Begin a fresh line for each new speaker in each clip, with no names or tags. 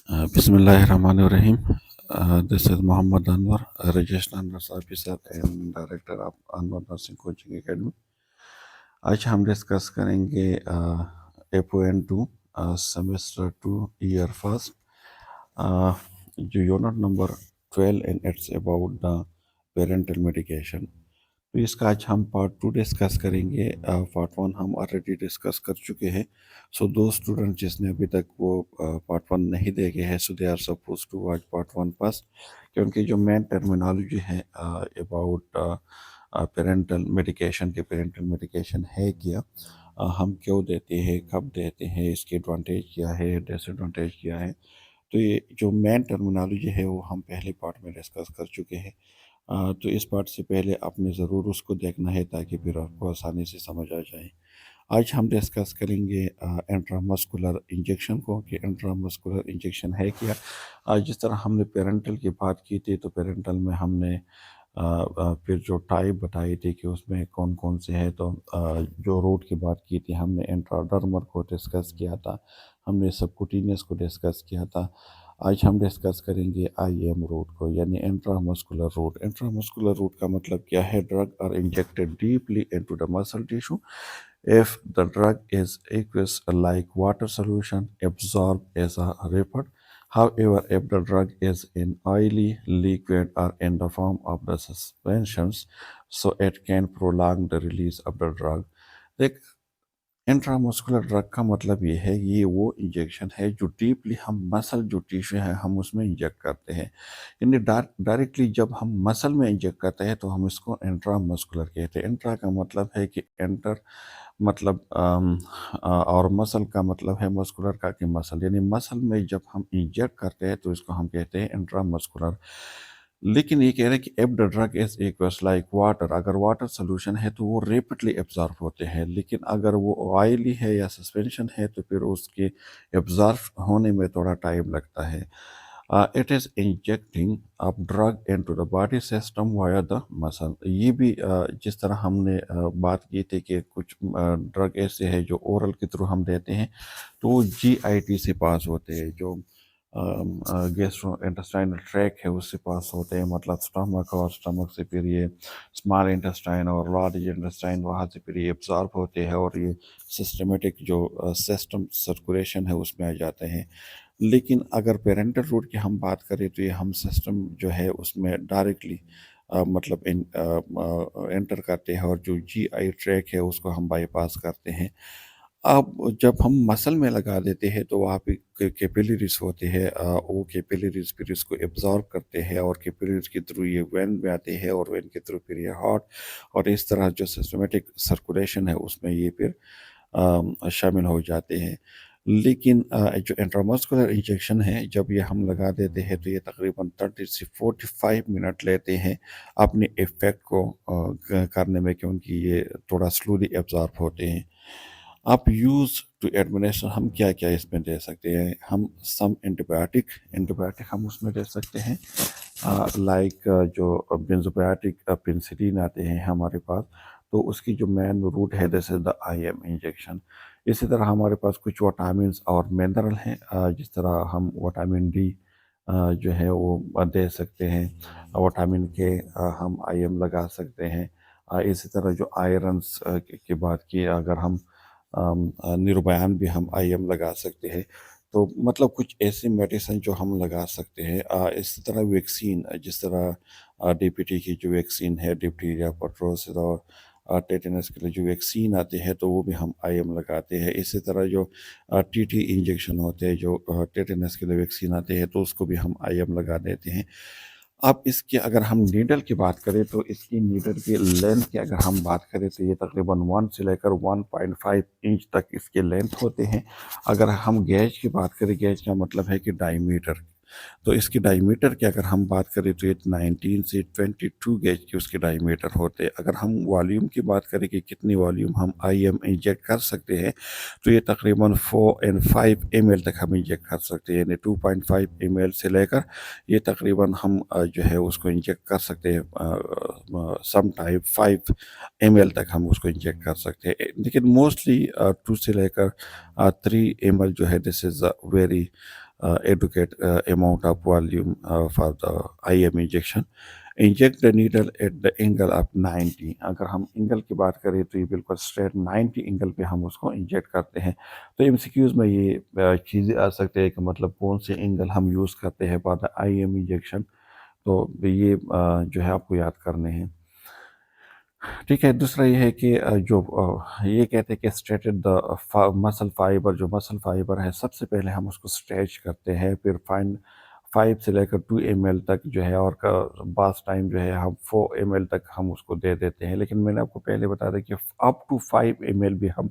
Bismillahirrahmanirrahim. This is Muhammad Anwar, a registered nurse officer and director of Anwar Nursing Coaching Academy. आज हम discuss करेंगे APON2 semester 2 year first जो unit number 12 and it's about the parenteral medication. तो इसका आज हम part 2 discuss करेंगे। Part 1 हम ऑलरेडी डिस्कस कर चुके हैं। सो दो स्टूडेंट जिसने अभी तक वो पार्ट 1 नहीं देखे हैं, so they are suppose to watch part 1 first, क्योंकि जो मेन टर्मिनोलॉजी है अबाउट पेरेंटल मेडिकेशन के पेरेंटल मेडिकेशन है क्या, हम क्यों देते हैं, कब देते हैं, इसके एडवांटेज क्या है, डिसएडवांटेज क्या है। तो ये जो मेन टर्मिनोलॉजी है वो हम पहले पार्ट में डिस्कस कर चुके हैं। तो इस पार्ट से पहले आपने ज़रूर उसको देखना है ताकि फिर आपको आसानी से समझ आ जाए। आज हम डिस्कस करेंगे इंट्रामस्कुलर इंजेक्शन को कि इंट्रामस्कुलर इंजेक्शन है क्या। जिस तरह हमने पेरेंटल की बात की थी, तो पेरेंटल में हमने फिर जो टाइप बताई थी कि उसमें कौन कौन से हैं। तो जो रूट की बात की थी हमने इंट्राडर्मल को डिस्कस किया था, हमने सबकुटेनियस को डिस्कस किया था। आज हम डिस्कस करेंगे IM रूट को, यानी इंट्रामस्कुलर रूट। इंट्रामस्कुलर रूट का मतलब क्या है? Drug are injected deeply into the muscle tissue if the drug is aqueous like water solution absorbed as a rapid. However, if the drug is in oily liquid or in the form of the suspensions, so it can prolong the release of the drug. देख, intramuscular drug का मतलब ये है, ये वो injection है जो deeply हम मसल जो टिश्यू है हम उसमें इंजेक्ट करते हैं। यानी डायरेक्टली जब हम मसल में इंजेक्ट करते हैं तो हम इसको इंट्रामस्कुलर कहते हैं। इंट्रा का मतलब है कि एंटर, मतलब और मसल का मतलब है मस्कुलर का कि मसल, यानी मसल में जब हम इंजेक्ट करते हैं तो इसको हम कहते हैं इंट्रामस्कुलर। लेकिन ये कह रहे हैं कि F the drug is equals like water, अगर वाटर सोल्यूशन है तो वो रेपिडली एब्जॉर्ब होते हैं, लेकिन अगर वो ऑयली है या सस्पेंशन है तो फिर उसके एब्जॉर्ब होने में थोड़ा टाइम लगता है। It is injecting a drug into the body system via the muscle. ये भी जिस तरह हमने बात की थी कि कुछ ड्रग ऐसे हैं जो ओरल के थ्रू हम देते हैं, तो वो GIT से पास होते हैं, जो गैस्ट्रो इंटेस्टाइनल ट्रैक है उससे पास होते हैं, मतलब स्टमक, और स्टमक से फिर ये स्मॉल इंटेस्टाइन और लार्ज इंटेस्टाइन, वहाँ से फिर ये एब्जॉर्ब होते हैं और ये सिस्टमेटिक जो सिस्टम सर्कुलेशन है उसमें आ जाते हैं। लेकिन अगर पेरेंटल रूट की हम बात करें तो ये हम सिस्टम जो है उसमें डायरेक्टली मतलब एंटर करते हैं और जो GI ट्रैक है उसको हम बाईपास करते हैं। अब जब हम मसल में लगा देते हैं तो वहाँ पे कैपिलरीज होते हैं, वो कैपिलरीज फिर इसको एब्जॉर्ब करते हैं और कैपिलरीज के थ्रू ये वेन में आते हैं और वेन के थ्रू फिर ये हार्ट, और इस तरह जो सिस्टमेटिक सर्कुलेशन है उसमें ये फिर शामिल हो जाते हैं। लेकिन जो इंट्रामस्कुलर इंजेक्शन है जब ये हम लगा देते हैं तो ये तकरीबन 30 से 45 मिनट लेते हैं अपने इफ़ेक्ट को करने में, क्योंकि ये थोड़ा स्लोली एब्जॉर्ब होते हैं। आप यूज़ टू एडमिनिस्टर हम क्या क्या इसमें दे सकते हैं? हम सम एंटीबायोटिक एंटीबायोटिक हम उसमें दे सकते हैं, लाइक जो बेंजोबायोटिक पेनिसिलिन आते हैं हमारे पास, तो उसकी जो मेन रूट है this is the IM injection. इसी तरह हमारे पास कुछ विटामिन और मिनरल हैं, जिस तरह हम विटामिन D जो है वो दे सकते हैं, विटामिन K हम IM लगा सकते हैं। इसी तरह जो आयरन्स की बात की, अगर हम निर्बयान भी हम IM लगा सकते हैं। तो मतलब कुछ ऐसी मेडिसिन जो हम लगा सकते हैं। इस तरह वैक्सीन, जिस तरह DPT की जो वैक्सीन है, डिप्थीरिया, परटूसिस और टेटनस के लिए जो वैक्सीन आती है तो वो भी हम IM लगाते हैं। इसी तरह जो TT इंजेक्शन होते हैं, जो टेटनस के लिए वैक्सीन आते हैं तो उसको भी हम IM लगा देते हैं। अब इसकी अगर हम नीडल की बात करें तो इसकी नीडल की लेंथ की अगर हम बात करें तो ये तकरीबन 1 से लेकर 1.5 इंच तक इसके लेंथ होते हैं। अगर हम गेज की बात करें, गेज का मतलब है कि डायमीटर, तो इसकी डायमीटर की अगर हम बात करें तो ये 19 से 22 गेज की उसके डायमीटर होते हैं। अगर हम वॉल्यूम की बात करें कि कितनी वॉल्यूम हम IM इंजेक्ट कर सकते हैं, तो ये तकरीबन 4 and 5 ml तक हम इंजेक्ट कर सकते हैं, यानी 2.5 ml से लेकर ये तकरीबन हम जो है उसको इंजेक्ट कर सकते हैं, सम टाइप 5 ml तक हम उसको इंजेक्ट कर सकते हैं। लेकिन मोस्टली 2 से लेकर 3 ml जो है this is very adequate amount of volume for the IM injection. Inject the needle eight the angle of 90। अगर हम एंगल की बात करें तो ये बिल्कुल स्ट्रेट 90 एंगल पे हम उसको इंजेक्ट करते हैं। तो एमसीक्यूज में ये चीज़ें आ सकते हैं कि मतलब कौन से एंगल हम यूज़ करते हैं फॉर द आईएम इंजेक्शन। तो ये जो है आपको याद करने हैं। ठीक है, दूसरा ये है कि ये कहते हैं कि स्ट्रेटेड द मसल फाइबर, जो मसल फाइबर है सबसे पहले हम उसको स्ट्रेच करते हैं, फिर फाइन 5 से लेकर 2 ml तक जो है, और बास टाइम जो है हम 4 ml तक हम उसको दे देते हैं। लेकिन मैंने आपको पहले बता दिया कि अप टू 5 ml भी हम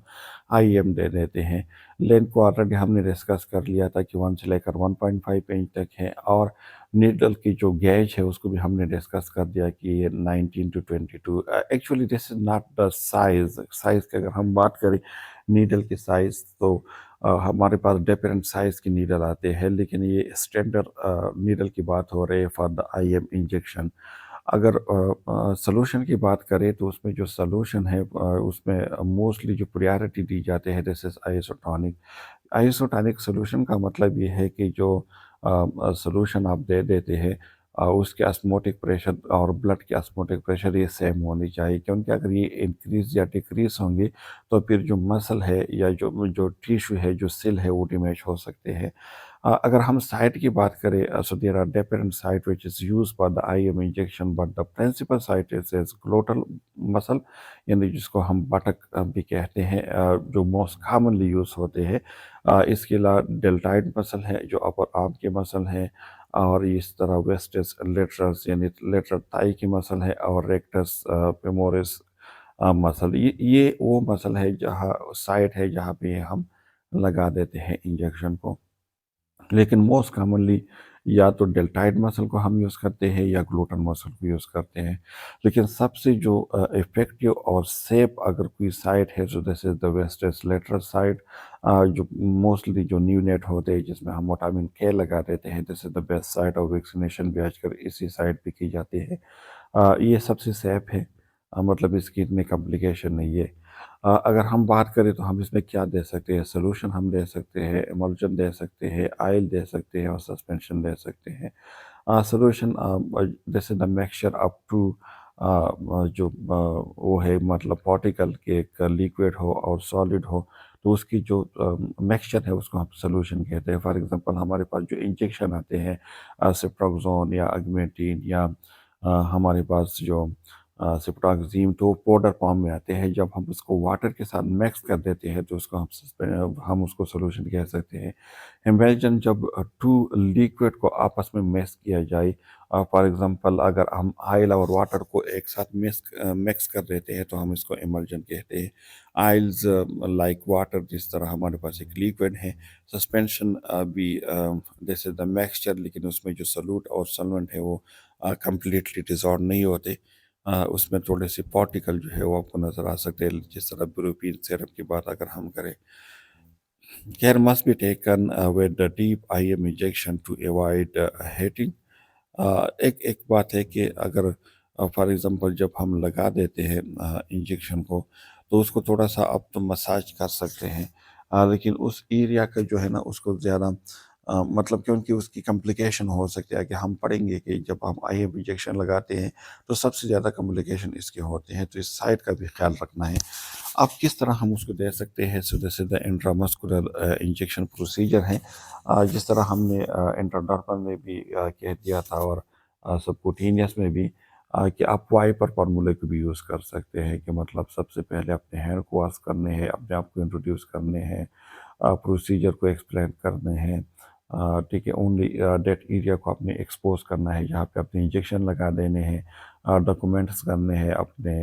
आईएम दे देते हैं। लेंथ को ऑलरेडी हमने डिस्कस कर लिया था कि 1 से लेकर 1.5 इंच तक है, और नीडल की जो गेज है उसको भी हमने डिस्कस कर दिया कि ये 19 to 22। Actually this is not the size. Size की अगर हम बात करें नीडल की साइज़, तो हमारे पास डिफरेंट साइज़ की नीडल आते हैं, लेकिन ये स्टैंडर्ड नीडल की बात हो रही है फॉर द आईएम इंजेक्शन। अगर सॉल्यूशन की बात करें तो उसमें जो सॉल्यूशन है उसमें मोस्टली जो प्रायोरिटी दी जाती है this is isotonic. Isotonic solution का मतलब ये है कि जो सॉल्यूशन आप दे देते हैं उसके ऑस्मोटिक प्रेशर और ब्लड के ऑस्मोटिक प्रेशर ये सेम होनी चाहिए, क्योंकि अगर ये इंक्रीज या डिक्रीज होंगे तो फिर जो मसल है या जो जो टिश्यू है, जो सेल है, वो डैमेज हो सकते हैं। अगर हम साइट की बात करें, so there are different site which is use for the IM injection, but the principal site is gluteal muscle, यानी जिसको हम बटक भी कहते हैं, जो मोस्ट कॉमनली यूज होते हैं। इसके अलावा डेल्टाइड मसल है जो अपर आर्म के मसल है, और इस तरह वेस्टस लेटरस यानी लेटरल थाई की मसल है, और रेक्टस फेमोरिस मसल, ये वो मसल है जहाँ साइट है जहाँ पे हम लगा देते हैं इंजेक्शन को। लेकिन मोस्ट कॉमनली या तो डेल्टाइड मसल को हम यूज़ करते हैं या ग्लूटन मसल को यूज़ करते हैं। लेकिन सबसे जो इफ़ेक्टिव और सेफ अगर कोई साइट है, so this is the wasters lateral site, जो मोस्टली जो न्यूनेट होते हैं जिसमें हम विटामिन के लगा देते हैं, this is the best site, और वैक्सीनेशन भी आजकल इसी साइट पे की जाती है। ये सबसे सेफ है, मतलब इसकी इतनी कॉम्प्लिकेशन नहीं है। अगर हम बात करें तो हम इसमें क्या दे सकते हैं, सोल्यूशन हम दे सकते हैं, इमल्जन दे सकते हैं, ऑयल दे सकते हैं, और सस्पेंशन दे सकते हैं। सोल्यूशन जैसे द मिक्सचर अप टू जो वो है, मतलब पार्टिकल के एक लिक्विड हो और सॉलिड हो, तो उसकी जो मिक्सचर है उसको हम सोल्यूशन कहते हैं। फॉर एग्जांपल हमारे पास जो इंजेक्शन आते हैं, सिप्रोक्सोन या अगमेंटिन, या हमारे पास जो सिप्रोक्सिम, तो पाउडर फॉर्म में आते हैं। जब हम उसको वाटर के साथ मिक्स कर देते हैं तो उसको हम उसको सोल्यूशन कह सकते हैं। इमेजिन जब टू लिक्विड को आपस में मिक्स किया जाए, फॉर एग्जांपल अगर हम ऑयल और वाटर को एक साथ मिक्स कर देते हैं तो हम इसको इमल्जन कहते हैं। ऑयल्स लाइक वाटर, जिस तरह हमारे पास एक लिक्विड है, सस्पेंशन भी जैसे द मिक्सचर, लेकिन उसमें जो सॉल्यूट और सॉल्वेंट है वो कंप्लीटली डिजॉल्व नहीं होते। उसमें थोड़े से पार्टिकल जो है वो आपको नज़र आ सकते हैं, जिस तरह यूरोपियन सिरप की बात अगर हम करें। Care must be taken with the deep IM injection to avoid hitting. एक एक बात है कि अगर फॉर एग्जांपल जब हम लगा देते हैं इंजेक्शन को, तो उसको थोड़ा सा आप तो मसाज कर सकते हैं, लेकिन उस एरिया का जो है ना उसको ज़्यादा मतलब क्योंकि उसकी कॉम्प्लिकेशन हो सकती है कि हम पढ़ेंगे कि जब हम आईएम इंजेक्शन लगाते हैं तो सबसे ज़्यादा कॉम्प्लिकेशन इसके होते हैं, तो इस साइड का भी ख्याल रखना है। अब किस तरह हम उसको दे सकते हैं, सीधे सीधे इंट्रामस्कुलर इंजेक्शन प्रोसीजर है, जिस तरह हमने इंट्राडर्मल में भी कह दिया था, और सबक्यूटेनियस में भी, कि आप वाइपर फार्मूले को भी यूज़ कर सकते हैं, कि मतलब सबसे पहले अपने हैंड को वॉश करने हैं, अपने आप को इंट्रोड्यूस करने हैं, प्रोसीजर को एक्सप्लेन करने हैं। ठीक है, ओनली डेट एरिया को आपने एक्सपोज करना है जहाँ पे आपने इंजेक्शन लगा देने हैं, डॉक्यूमेंट्स करने हैं अपने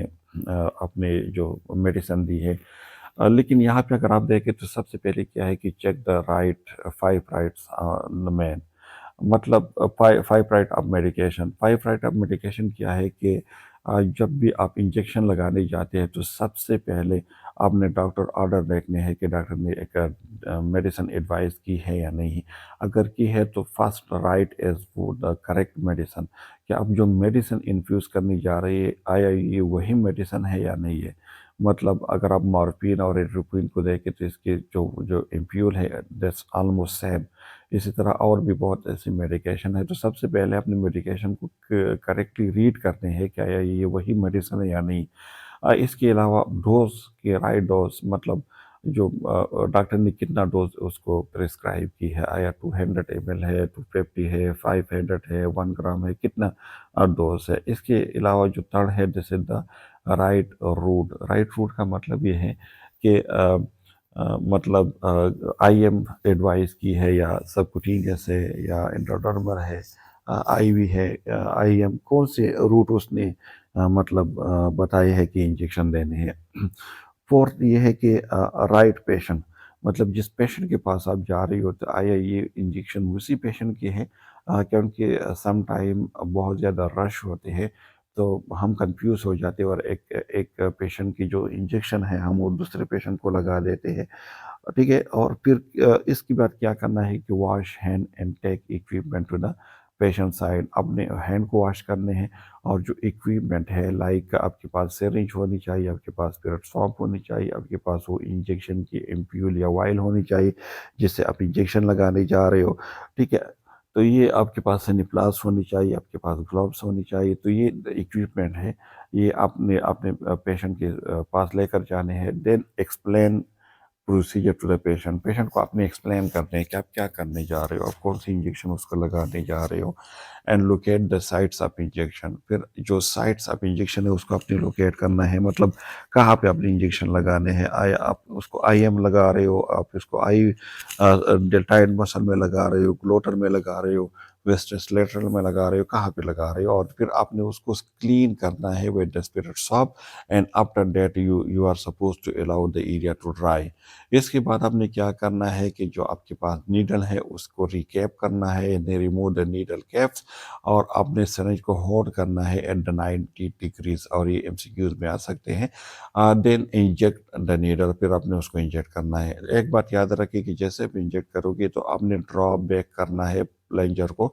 अपने जो मेडिसिन दी है। लेकिन यहाँ पे अगर आप देखें तो सबसे पहले क्या है कि check the right 5 rights man, मतलब five right of medication. Five right of medication क्या है कि जब भी आप इंजेक्शन लगाने जाते हैं तो सबसे पहले आपने डॉक्टर ऑर्डर देखने हैं कि डॉक्टर ने एक मेडिसिन एडवाइस की है या नहीं। अगर की है तो फर्स्ट राइट इज़ वो द करेक्ट मेडिसिन, कि आप जो मेडिसिन इन्फ्यूज़ करने जा रही है आया ये वही मेडिसिन है या नहीं है। मतलब अगर आप मॉर्फिन और एट्रोपिन को देखें तो इसके जो जो एम्प्यूल है दैट्स ऑलमोस्ट सेम। इसी तरह और भी बहुत ऐसी मेडिकेशन है। तो सबसे पहले अपने मेडिकेशन को करेक्टली रीड करते हैं क्या ये वही मेडिसिन है या नहीं। इसके अलावा डोज के राइट डोज मतलब जो डॉक्टर ने कितना डोज उसको प्रिस्क्राइब की है, आया 200 ml है, 250 है, 500 है, 1 ग्राम है, कितना डोज है। इसके अलावा जो थर्ड है this is the right route. Right route का मतलब ये है कि मतलब आईएम एडवाइस की है या सबकुटेनियस है या इंट्राडर्मल है, आईवी है, आईएम कौन से रूट उसने मतलब बताए है कि इंजेक्शन देने हैं। फोर्थ ये है कि राइट पेशेंट मतलब जिस पेशेंट के पास आप जा रही हो तो आया ये इंजेक्शन उसी पेशेंट के हैं, क्योंकि सम टाइम बहुत ज़्यादा रश होते हैं तो हम कंफ्यूज हो जाते हैं और एक एक पेशेंट की जो इंजेक्शन है हम वो दूसरे पेशेंट को लगा देते हैं। ठीक है, और फिर इसके बाद क्या करना है कि wash hand and take equipment to the patient side. अपने हैंड को वॉश करने हैं और जो इक्विपमेंट है लाइक आपके पास सिरिंज होनी चाहिए, आपके पास पिरेट सॉप होनी चाहिए, आपके पास वो इंजेक्शन की एम्प्यूल या वाइल होनी चाहिए जिससे आप इंजेक्शन लगाने जा रहे हो। ठीक है, तो ये आपके पास निप्लास होनी चाहिए, आपके पास ग्लव्स होनी चाहिए। तो ये इक्विपमेंट है, ये आपने अपने पेशेंट के पास लेकर जाने हैं। Then explain procedure to the patient. Patient को आपने एक्सप्लेन करने हैं कि आप क्या करने जा रहे हो, आप कौन सी इंजेक्शन उसको लगाने जा रहे हो, and locate the sites of injection. फिर जो साइट्स ऑफ इंजेक्शन है उसको आपने लोकेट करना है, मतलब कहाँ पे अपने इंजेक्शन लगाने हैं। आप उसको आईएम लगा रहे हो, आप इसको आई डेल्टाइड मसल में लगा रहे हो, ग्लोटर में लगा रहे हो, वेस्टर्स लेटरल में लगा रहे हो, कहाँ पे लगा रहे हो। और फिर आपने उसको क्लीन करना है with the spirit swab and after that you are suppose to allow the area to dry. इसके बाद आपने क्या करना है कि जो आपके पास नीडल है उसको रिकैप करना है, रिमूव द नीडल कैप्स, और आपने सिरिंज को होल्ड करना है एट द 90 डिग्रीज, और ये एमसीक्यूज में आ सकते हैं। देन इंजेक्ट द नीडल, फिर आपने उसको इंजेक्ट करना है। एक बात याद रखिए कि जैसे भी इंजेक्ट करोगे तो आपने ड्रॉ बैक करना है प्लेंजर को,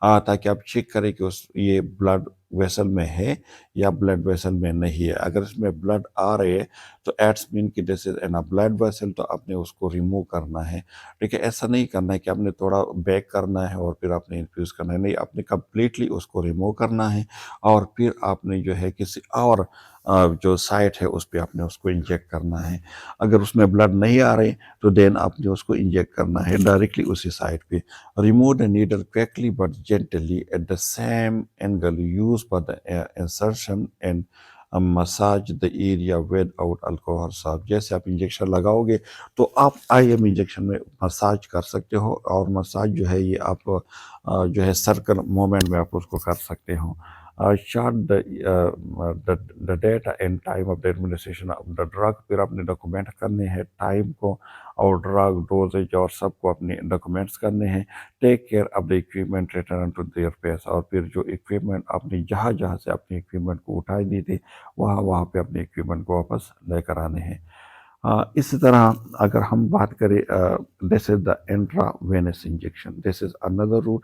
ताकि आप चेक करें कि उस ये ब्लड वेसल में है या ब्लड वेसल में नहीं है। अगर इसमें ब्लड आ रहे हैं तो एट्स मीन कि this is an a blood vessel, तो आपने उसको रिमूव करना है। ठीक है, ऐसा नहीं करना है कि आपने थोड़ा बैक करना है और फिर आपने इन्फ्यूज़ करना है, नहीं, आपने कम्प्लीटली उसको रिमूव करना है और फिर आपने जो है किसी और जो साइट है उस पर आपने उसको इंजेक्ट करना है। अगर उसमें ब्लड नहीं आ रहे तो देन आपने उसको इंजेक्ट करना है डायरेक्टली उसी साइट पे। Remove the needle quickly but gently at the same angle use for the insertion and massage the area with out alcohol साफ। जैसे आप इंजेक्शन लगाओगे तो आप आईएम इंजेक्शन में मसाज कर सकते हो, और मसाज जो है ये आप जो है सर्कल मोमेंट में आप उसको कर सकते हो। Chart the date and time of the administration of the drug, फिर आपने डॉक्यूमेंट करने हैं टाइम को और ड्रग डोजेज और सबको अपने डॉक्यूमेंट्स करने हैं। Take care of the equipment return to their place, और फिर जो इक्विपमेंट आपने जहाँ जहाँ से अपने इक्विपमेंट को उठाई दी थी वहाँ वहाँ पे अपने इक्विपमेंट को वापस लेकर आने हैं। इसी तरह अगर हम बात करें this is the intravenous injection, this is another root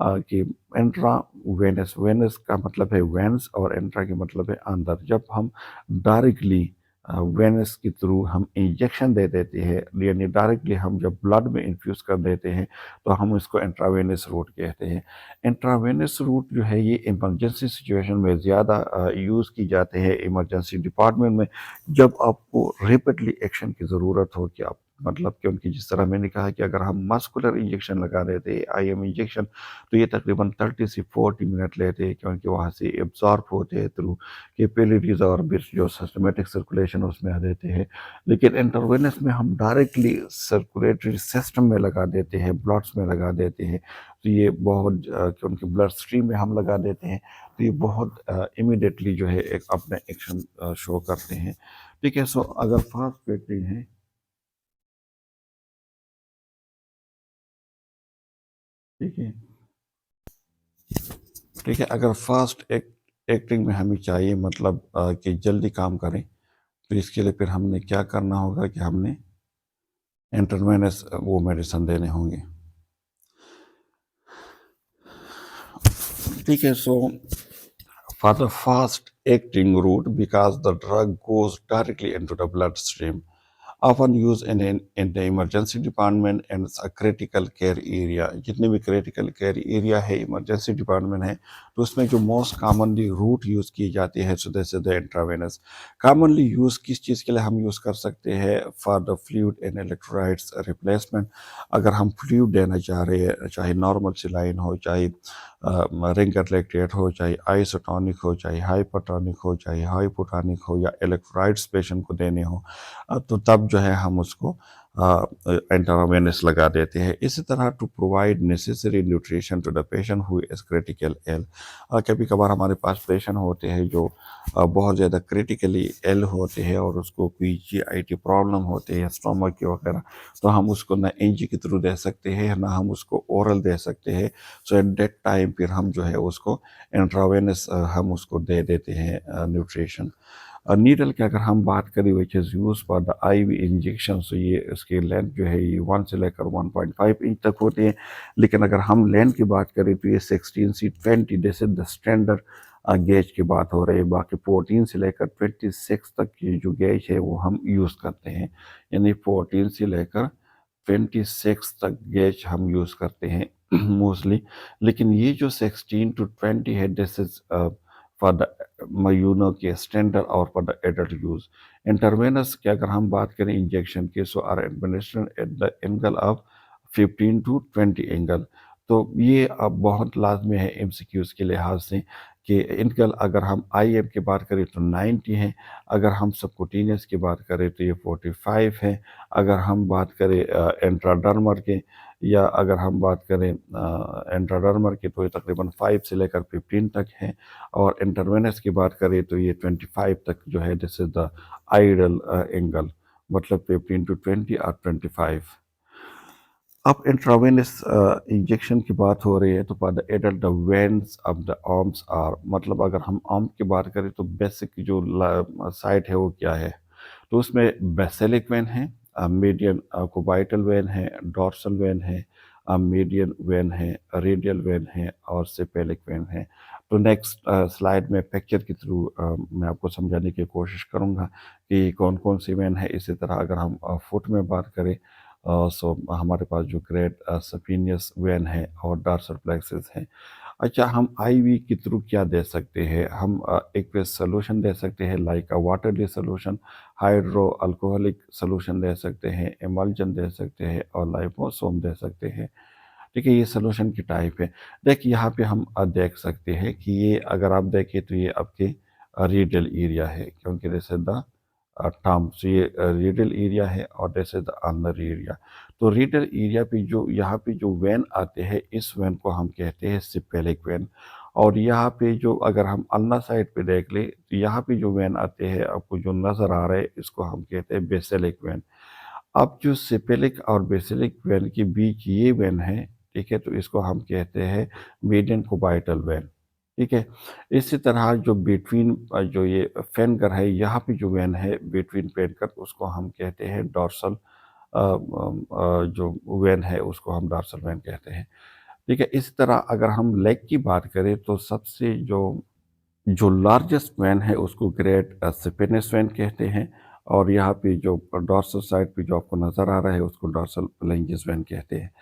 कि इंट्रावेनस, वेनस का मतलब है वेंस और इंट्रा के मतलब है अंदर। जब हम डायरेक्टली वेनस के थ्रू हम इंजेक्शन दे देते हैं, यानी डायरेक्टली हम जब ब्लड में इन्फ्यूज़ कर देते हैं तो हम इसको इंट्रावेनस रूट कहते हैं। इंट्रावेनस रूट जो है ये इमरजेंसी सिचुएशन में ज़्यादा यूज़ की जाते हैं, इमरजेंसी डिपार्टमेंट में, जब आपको रैपिडली एक्शन की ज़रूरत हो। कि आप मतलब क्योंकि जिस तरह मैंने कहा कि अगर हम मस्कुलर इंजेक्शन लगा देते हैं आईएम इंजेक्शन तो ये तकरीबन 30 से 40 मिनट लेते हैं, क्योंकि वहाँ से एब्जॉर्ब होते हैं थ्रू कैपिलरीज और फिर जो सिस्टमेटिक सर्कुलेशन उसमें आ देते हैं। लेकिन इंटरवेनस में हम डायरेक्टली सर्कुलेटरी सिस्टम में लगा देते हैं, ब्लड्स में लगा देते हैं, तो ये बहुत क्योंकि ब्लड स्ट्रीम में हम लगा देते हैं तो ये बहुत इमीडिएटली जो है एक अपना एक्शन शो करते हैं। ठीक है, सो अगर फास्ट एक्टिंग है, ठीक है, ठीक है, अगर फास्ट एक्टिंग में हमें चाहिए मतलब कि जल्दी काम करें तो इसके लिए फिर हमने क्या करना होगा कि हमने इंटरवेनस वो मेडिसिन देने होंगे। ठीक है, so for the fast acting route because the drug goes directly into the bloodstream, often used in the emergency department and a critical care area. जितने भी critical care area है emergency department है तो उसमें जो most commonly route use की जाती है so this is the intravenous. commonly use किस चीज़ के लिए हम use कर सकते हैं for the fluid and electrolytes replacement. अगर हम fluid देना चाह रहे हैं चाहे normal saline हो चाहे रिंगर लैक्टेट हो चाहे आइसोटोनिक हो चाहे हाइपरटोनिक हो चाहे हाइपोटोनिक हो या इलेक्ट्रोलाइट्स पेशेंट को देने हो तो तब जो है हम उसको इंट्रावेनस लगा देते हैं. इसी तरह to provide necessary nutrition to the patient who is critical ill. कभी कभार हमारे पास पेशेंट होते हैं जो बहुत ज़्यादा क्रिटिकली इल होते हैं और उसको कोई GIT प्रॉब्लम होते हैं स्टोमक की वगैरह, तो हम उसको ना NG के थ्रू दे सकते हैं ना हम उसको ओरल दे सकते हैं. सो एट दैट टाइम फिर हम जो है उसको इंट्रावेनस हम उसको दे देते हैं न्यूट्रिशन. नीडल की अगर हम बात करें विच is use for the IV injection, तो ये इसकी लेंथ जो है ये 1 से लेकर 1.5 इंच तक होती है. लेकिन अगर हम लेंथ की बात करें तो ये 16 से 20 जैसे द स्टैंडर्ड गेज की बात हो रही है. बाकी 14 से लेकर 26 तक की जो गेज है वो हम यूज़ करते हैं, यानी 14 से लेकर 26 तक गेज हम यूज़ करते हैं मोस्टली. लेकिन ये जो 16 to 20 है दिस इज़ फॉर द मयूनो के स्टैंडर्ड और for the adult use. Intravenous की अगर हम बात करें इंजेक्शन की so are administration at the angle of 15 to 20 angle. तो ये अब बहुत लाजमी है MCQs के लिहाज से कि एंगल अगर हम IM की बात करें तो 90 है, अगर हम सबकुटेनियस की बात करें तो ये 45 है, अगर हम बात करें इंट्राडर्मर के या अगर हम बात करें इंट्राडर्मर की तो ये तकरीबन 5 से लेकर 15 तक है, और इंटरवेनस की बात करें तो ये 25 तक जो है this is the ideal angle, मतलब 15 to 20 और 25. अब इंट्रावेनस इंजेक्शन की बात हो रही है तो for the adult the veins of the arms are, मतलब अगर हम आर्म की बात करें तो बेसिक जो साइट है वो क्या है, तो उसमें बेसिलिक वेन है, मीडियन कोबाइटल वेन है, डॉर्सल वेन है, मीडियन वेन है, रेडियल वेन है और सेपेलिक वेन है. तो नेक्स्ट स्लाइड में पिक्चर के थ्रू मैं आपको समझाने की कोशिश करूँगा कि कौन कौन सी वेन है. इसी तरह अगर हम फुट में बात करें सो हमारे पास जो ग्रेट सफीनियस वेन है और डार्सल प्लेक्सिस है. अच्छा, हम IV के थ्रू क्या दे सकते हैं, हम एक सोल्यूशन दे सकते हैं like watery solution, hydro alcoholic solution दे सकते हैं, एमल्जन दे सकते हैं और लाइपोसोम दे सकते हैं. ठीक है, ये सोल्यूशन की टाइप है. देखिए यहाँ पे हम देख सकते हैं कि ये अगर आप देखें तो ये आपके रीडल एरिया है, क्योंकि जैसे द टर्म से ये रीडल एरिया है और this is the ulnar area. तो रीडल एरिया पे जो यहाँ पे जो वेन आते हैं इस वेन को हम कहते हैं सिपेलिक वेन. और यहाँ पे जो अगर हम अल्ना साइड पे देख ले तो यहाँ पे जो वेन आते हैं आपको जो नज़र आ रहा है इसको हम कहते हैं बेसिलिक वेन. अब जो सिपेलिक और बेसिलिक वेन के बीच ये वेन है, ठीक है, तो इसको हम कहते हैं मीडियन कोबाइटल वेन. ठीक है, इसी तरह जो बिटवीन जो ये फेनगर है यहाँ पे जो वेन है बिटवीन फेनगर उसको हम कहते हैं डॉर्सल जो वेन है उसको हम डॉर्सल वेन कहते हैं. ठीक है, इसी तरह अगर हम लेग की बात करें तो सबसे जो जो लार्जेस्ट वेन है उसको ग्रेट सिपेनस वेन कहते हैं, और यहाँ पे जो डॉर्सल साइड पे जो आपको नज़र आ रहा है उसको डॉर्सल प्लेंजिस वेन कहते हैं.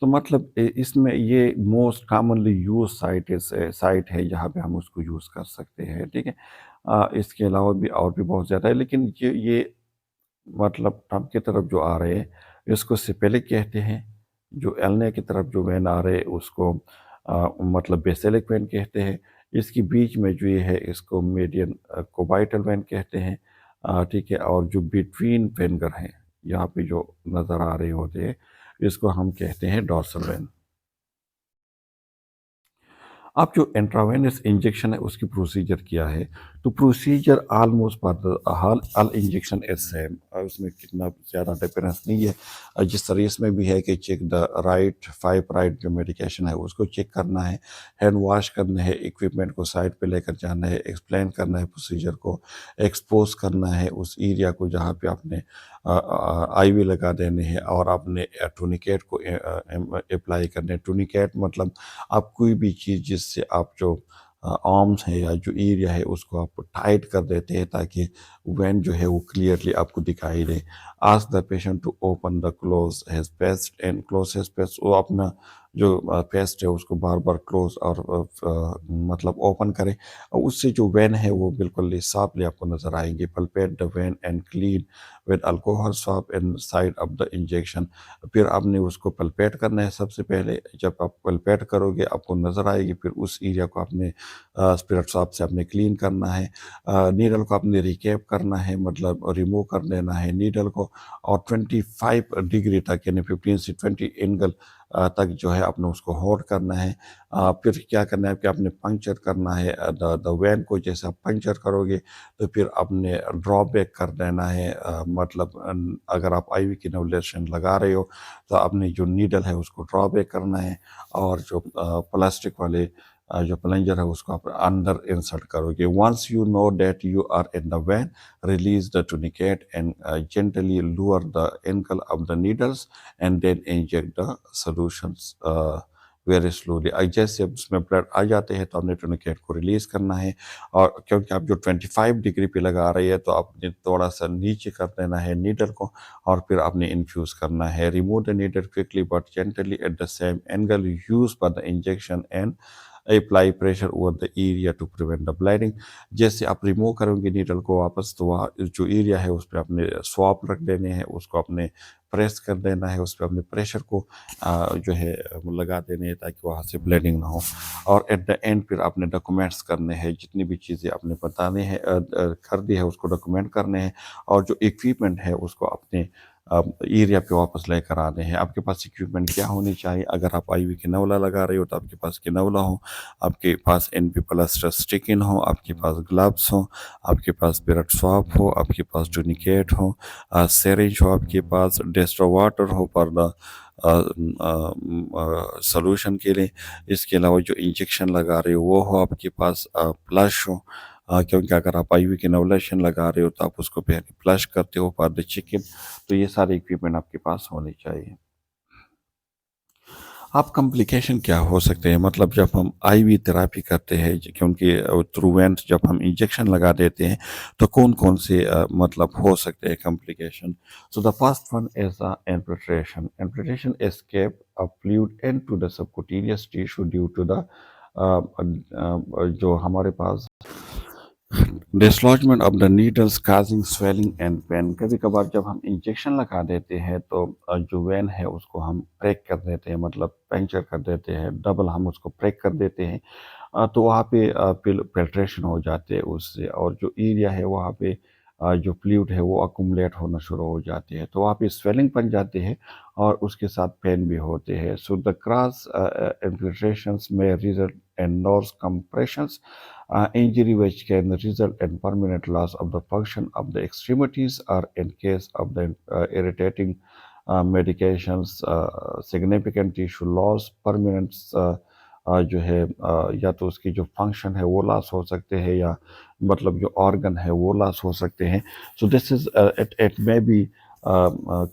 तो मतलब इसमें ये मोस्ट कॉमनली यूज साइट है जहाँ पे हम उसको यूज़ कर सकते हैं. ठीक है, इसके अलावा भी और भी बहुत ज़्यादा है, लेकिन ये मतलब टर्म की तरफ जो आ रहे हैं इसको सिपेलिक कहते हैं, जो एल्ने की तरफ जो वेन आ रहे हैं उसको मतलब बेसिलिक वेन कहते हैं. इसके बीच में जो ये है इसको मीडियन कोबाइटल वेन कहते हैं. ठीक है, और जो बिटवीन फिंगर हैं यहाँ पे जो नज़र आ रहे होते हैं इसको हम कहते हैं डॉर्सल वेन. अब जो इंट्रावेनस इंजेक्शन है उसकी प्रोसीजर क्या है, तो प्रोसीजर आलमोस्ट पर हल इंजेक्शन इज सेम, उसमें कितना ज़्यादा डिफरेंस नहीं है. जिस तरह इसमें भी है कि चेक द राइट 5 राइट जो मेडिकेशन है उसको चेक करना है, हैंड वॉश करना है, इक्विपमेंट को साइड पे लेकर जाना है, एक्सप्लेन करना है प्रोसीजर को, एक्सपोज करना है उस एरिया को जहाँ पे आपने IV लगा देने हैं, और आपने टूनिकेट को अप्लाई करने. टूनिकेट मतलब आप कोई भी चीज़ जिससे आप जो आर्म्स है या जो एरिया है उसको आप टाइट कर देते हैं ताकि वेन जो है वो क्लियरली आपको दिखाई दे। Ask the patient to open the close his fist and close his fist, वो अपना जो पेस्ट है उसको बार बार क्लोज और मतलब ओपन करें, और उससे जो वेन है वो बिल्कुल साफली आपको नजर आएंगे। Palpate the when and clean with alcohol swab in side of the injection. फिर आपने उसको पल्पेट करना है। सबसे पहले जब आप पल्पेट करोगे आपको नजर आएगी, फिर उस एरिया को आपने स्पिरिट स्वाब से आपने क्लीन करना है। नीडल को आपने रिकेप करना है, मतलब रिमूव कर देना है नीडल को, और 25 डिग्री तक यानी 15 से 20 एंगल तक जो है आपने उसको होल्ड करना है। फिर क्या करना है कि आपने पंक्चर करना है द वैन को। जैसे आप पंक्चर करोगे तो फिर आपने ड्रॉबैक कर देना है, मतलब अगर आप आईवी की नेबुलाइजेशन लगा रहे हो तो आपने जो नीडल है उसको ड्रॉबैक करना है, और जो प्लास्टिक वाले जो प्लंजर है उसको आप अंदर इंसर्ट करोगे। Once you know that you are in the vein, release the tourniquet and gently lower the angle of the needles and then inject the solutions very slowly. जैसे उसमें ब्लड आ जाते हैं तो आपने टूनिकेट को रिलीज करना है, और क्योंकि आप जो 25 डिग्री पे लगा रही है तो आपने थोड़ा सा नीचे कर देना है नीडल को, और फिर आपने इन्फ्यूज करना है। Remove the needle quickly but gently at the same angle use for the injection and apply pressure over the area to prevent the bleeding. जैसे आप रिमूव करोगे नीडल को वापस, तो वहाँ जो एरिया है उस पर अपने स्वाब रख देने हैं, उसको अपने प्रेस कर देना है, उस पर अपने प्रेशर को जो है वो लगा देने हैं ताकि वहाँ से ब्लीडिंग ना हो। और एट द एंड फिर आपने डॉक्यूमेंट्स करने हैं, जितनी भी चीज़ें आपने बताने हैं कर दी है उसको डॉक्यूमेंट करने हैं, और जो इक्विपमेंट है उसको अपने एरिया पे वापस लेकर आने हैं। आपके पास इक्विपमेंट क्या होनी चाहिए? अगर आप आईवी की नवला लगा रहे हो तो आपके पास की नवला हो, आपके पास एनपी प्लास्टर स्टिक इन हो, आपके पास ग्लव्स हो, आपके पास पिरट स्वाप हो, आपके पास टूनिकेट हो, सेरेंज हो, आपके पास डेस्ट्रो वाटर हो पर द सोल्यूशन के लिए। इसके अलावा जो इंजेक्शन लगा रहे हो वो हो आपके पास, प्लश हो, क्योंकि अगर आप आईवी की नेबुलाइजेशन लगा रहे हो तो आप उसको पहले फ्लश करते हो फॉर द चिकन। तो ये सारे इक्विपमेंट आपके पास होने चाहिए। आप कॉम्प्लिकेशन क्या हो सकते हैं, मतलब जब हम आईवी थेरापी करते हैं क्योंकि थ्रू वेंट जब हम इंजेक्शन लगा देते हैं तो कौन कौन से मतलब हो सकते हैं complication. So the first one is the infiltration. Infiltration escape of fluid into the subcutaneous tissue due to the जो हमारे पास dislodgement of the needles causing swelling and pain. कभी कभार जब हम इंजेक्शन लगा देते हैं तो जो वेन है उसको हम ब्रेक कर देते हैं, मतलब पंक्चर कर देते हैं, डबल हम उसको ब्रेक कर देते हैं। तो वहाँ पे फिल्ट्रेशन हो जाते हैं उससे, और जो एरिया है वहाँ पे जो फ्लूइड है वो अकुमुलेट होना शुरू हो जाते हैं, तो वहाँ पे स्वेलिंग बन जाते हैं और उसके साथ पेन भी होते हैं। सो द क्रॉस इन्फिल्ट्रेशंस में result in nerve compressions, injury which can result in permanent loss of the function of the extremities, or in case of the irritating medications, significant tissue loss, permanent जो है या तो उसकी जो function है वो loss हो सकते हैं, या मतलब जो ऑर्गन है वो लॉस हो सकते हैं। So this is it may be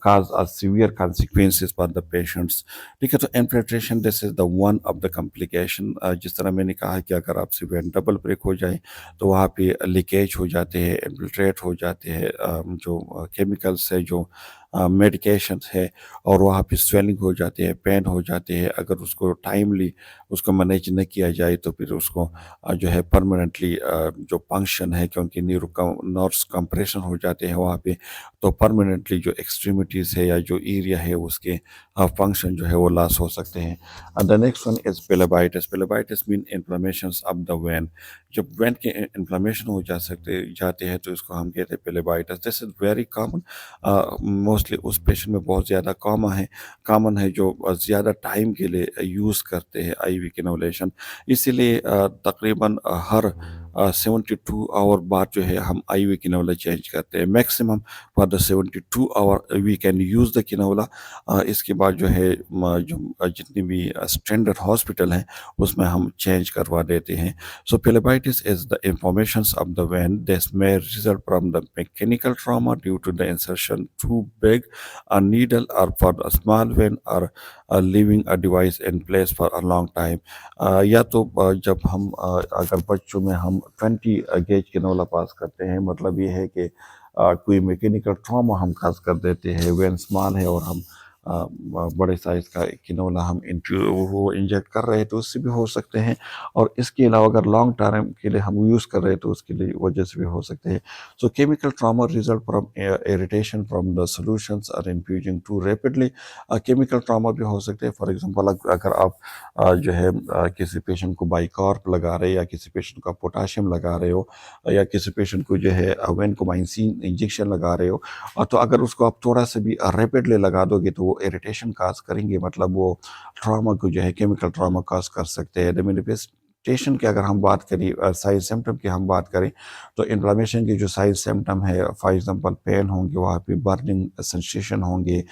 cause a severe consequences for the patients। ठीक है, तो infiltration this is the one of the complication. जिस तरह मैंने कहा कि अगर आपसे वेन डबल ब्रेक हो जाए तो वहाँ पे लीकेज हो जाते हैं, इन्फिल्ट्रेट हो जाते हैं जो केमिकल्स है, जो मेडिकेशन है, और वहाँ पे स्वेलिंग हो जाती है, पेन हो जाते हैं। अगर उसको टाइमली उसको मैनेज न किया जाए तो फिर उसको जो है परमानेंटली जो फंक्शन है, क्योंकि नर्व्स कंप्रेशन हो जाते हैं वहाँ पे, तो परमानेंटली जो एक्सट्रीमिटीज़ है या जो एरिया है उसके फंक्शन जो है वो लॉस हो सकते हैं। The next one is phlebitis. Phlebitis mean inflammation of the vein. जब वेन के इन्फ्लेमेशन हो जाते हैं तो इसको हम कहते हैं phlebitis. This is very common, mostly उस पेशेंट में बहुत ज़्यादा कॉमन है जो ज़्यादा टाइम के लिए यूज़ करते हैं आईवी कैनुलेशन। इसीलिए तकरीबन हर 72 आवर बाद जो है हम IV किनोला चेंज करते हैं maximum for the 72 hour we can use the cannula. इसके बाद जो है जो जितनी भी स्टैंडर्ड हॉस्पिटल हैं उसमें हम चेंज करवा देते हैं। सो phlebitis is the inflammations of the vein. This may result from the mechanical trauma due to the insertion too big a needle or for a small vein or leaving a device in place for a long time। या तो जब हम अगर बच्चों में हम 20 gauge किनोला पास करते हैं मतलब ये है कि कोई मैकेनिकल ट्रॉमा हम खास कर देते हैं वेन स्मॉल है और हम बड़े साइज़ का किनोला हम वो इंजेक्ट कर रहे हैं तो उससे भी हो सकते हैं। और इसके अलावा अगर लॉन्ग टर्म के लिए हम यूज़ कर रहे हैं तो उसके लिए वजह से भी हो सकते हैं। So chemical trauma result from irritation from the solutions are infusing too rapidly. Chemical trauma भी हो सकते हैं। फॉर एग्जांपल अगर आप जो है किसी पेशेंट को बाइकार्ब लगा रहे हैं या किसी पेशेंट को पोटाशियम लगा रहे हो या किसी पेशेंट को जो है वेनकोमाइसिन इंजेक्शन लगा रहे हो तो अगर उसको आप थोड़ा सा भी रैपिडली लगा दोगे तो वो इरिटेशन काज करेंगे मतलब वो ट्रॉमा को जो है केमिकल ट्रॉमा काज कर सकते हैं। मैनिफेस्टेशन की अगर हम बात करें साइड सिम्टम की हम बात करें तो इन्फ्लामेशन के जो साइड सिम्टम है फॉर एग्जांपल पेन होंगे वहाँ पे बर्निंग सेंसेशन होंगे।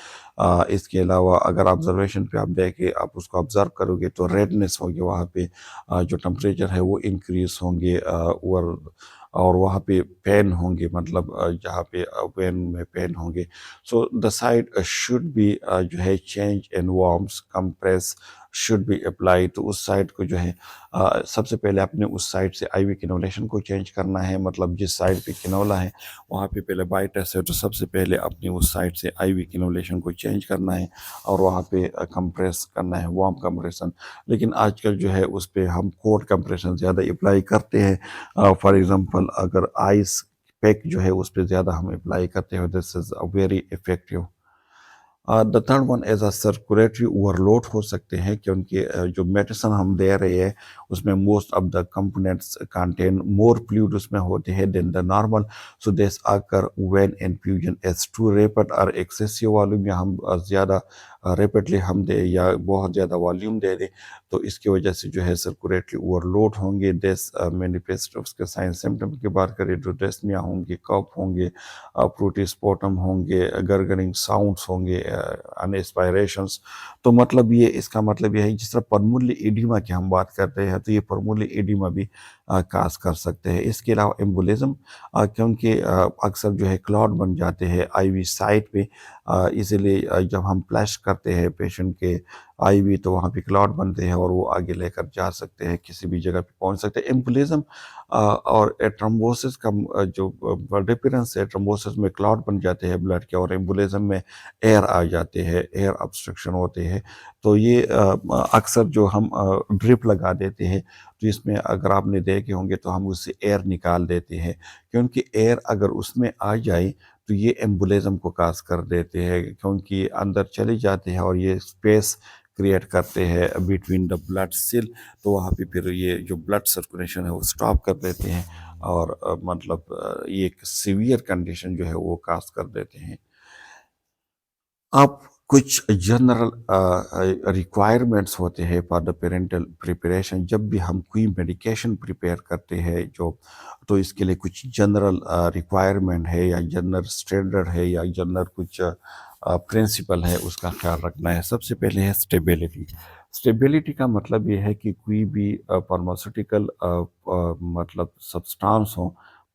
इसके अलावा अगर ऑब्जर्वेशन पे आप देखें आप उसको ऑब्जर्व करोगे तो रेडनेस होगी वहाँ पे जो टेम्परेचर है वो इंक्रीज होंगे और वहाँ पे पेन होंगे मतलब जहाँ पे वेन में पेन होंगे। So the side should be जो है change in warms compress should be apply. तो उस साइड को जो है सबसे पहले अपने उस साइड से IV किनोलेशन को चेंज करना है मतलब जिस साइड पे किनोला है वहाँ पे पहले बाइटस है तो सबसे पहले अपनी उस साइड से IV किनोलेशन को चेंज करना है और वहाँ पे कंप्रेस करना है वार्म कंप्रेशन। लेकिन आजकल जो है उस पर हम कोल्ड कंप्रेशन ज़्यादा अप्लाई करते हैं। फॉर एग्ज़ाम्पल अगर आइस पैक जो है उस पर ज़्यादा हम अप्लाई करते हैं this is very effective. The third one as a circulatory overload हो सकते हैं क्योंकि जो मेडिसिन हम दे रहे हैं उसमें most of the components contain more fluid उसमें होते हैं then the normal. So this occur when infusion is too rapid और एक्सेसिव वॉल्यूम या हम ज़्यादा रैपिडली हम दे या बहुत ज़्यादा वॉल्यूम दे दें तो इसकी वजह से जो है सर्कुलेटरी ओवरलोड होंगे। दिस मैनिफेस्ट उसके साइन सिम्टम की बात करें तो डिस्निया होंगे कफ होंगे प्रोटिस्पोटम होंगे गरगरिंग साउंड्स होंगे अनएस्पायरेशंस। तो मतलब ये इसका मतलब ये है जिस तरह परमुली एडिमा की हम बात करते हैं तो ये परमुली एडिमा भी काज कर सकते हैं। इसके अलावा एम्बोलिज्म क्योंकि अक्सर जो है क्लॉट बन जाते हैं IV साइट पे इसीलिए जब हम फ्लैश करते हैं पेशेंट के IV तो वहाँ पे क्लॉट बनते हैं और वो आगे लेकर जा सकते हैं किसी भी जगह पे पहुँच सकते हैं। एम्बोलिज्म और ट्रम्बोसिस का जो डिफरेंस है ट्रम्बोसिस में क्लॉट बन जाते हैं ब्लड के और एम्बोलिज्म में एयर आ जाते हैं एयर ऑब्स्ट्रक्शन होते हैं। तो ये अक्सर जो हम ड्रिप लगा देते हैं तो इसमें अगर आपने देखे होंगे तो हम उससे एयर निकाल देते हैं क्योंकि एयर अगर उसमें आ जाए तो ये एम्बोलिज्म को काज कर देते हैं क्योंकि अंदर चले जाते हैं और ये स्पेस क्रिएट करते हैं बिटवीन द ब्लड सेल। तो वहाँ पे फिर ये जो ब्लड सर्कुलेशन है वो स्टॉप कर देते हैं और मतलब ये एक सीवियर कंडीशन जो है वो काज कर देते हैं। अब कुछ जनरल रिक्वायरमेंट्स होते हैं फॉर द पेरेंटल प्रिपरेशन जब भी हम कोई मेडिकेशन प्रिपेयर करते हैं जो तो इसके लिए कुछ जनरल रिक्वायरमेंट है या जनरल स्टैंडर्ड है या जनरल कुछ प्रिंसिपल है उसका ख्याल रखना है। सबसे पहले है स्टेबिलिटी। स्टेबिलिटी का मतलब ये है कि कोई भी फार्मास्यूटिकल मतलब सब्सटेंस हो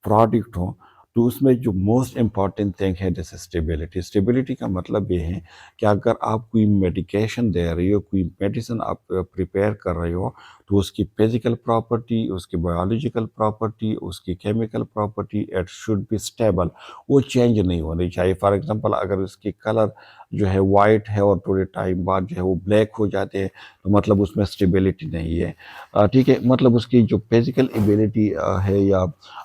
प्रोडक्ट हो तो उसमें जो मोस्ट इम्पॉर्टेंट थिंग है जैसे स्टेबिलिटी। स्टेबिलिटी का मतलब ये है कि अगर आप कोई मेडिकेशन दे रहे हो कोई मेडिसिन आप प्रिपेयर कर रहे हो तो उसकी फिजिकल प्रॉपर्टी उसकी बायोलॉजिकल प्रॉपर्टी उसकी chemical property it should be stable वो चेंज नहीं होनी चाहिए। फॉर एग्जांपल अगर उसकी कलर जो है वाइट है और थोड़े टाइम बाद जो है वो ब्लैक हो जाते हैं तो मतलब उसमें स्टेबिलिटी नहीं है। ठीक है मतलब उसकी जो फिजिकल एबिलिटी है या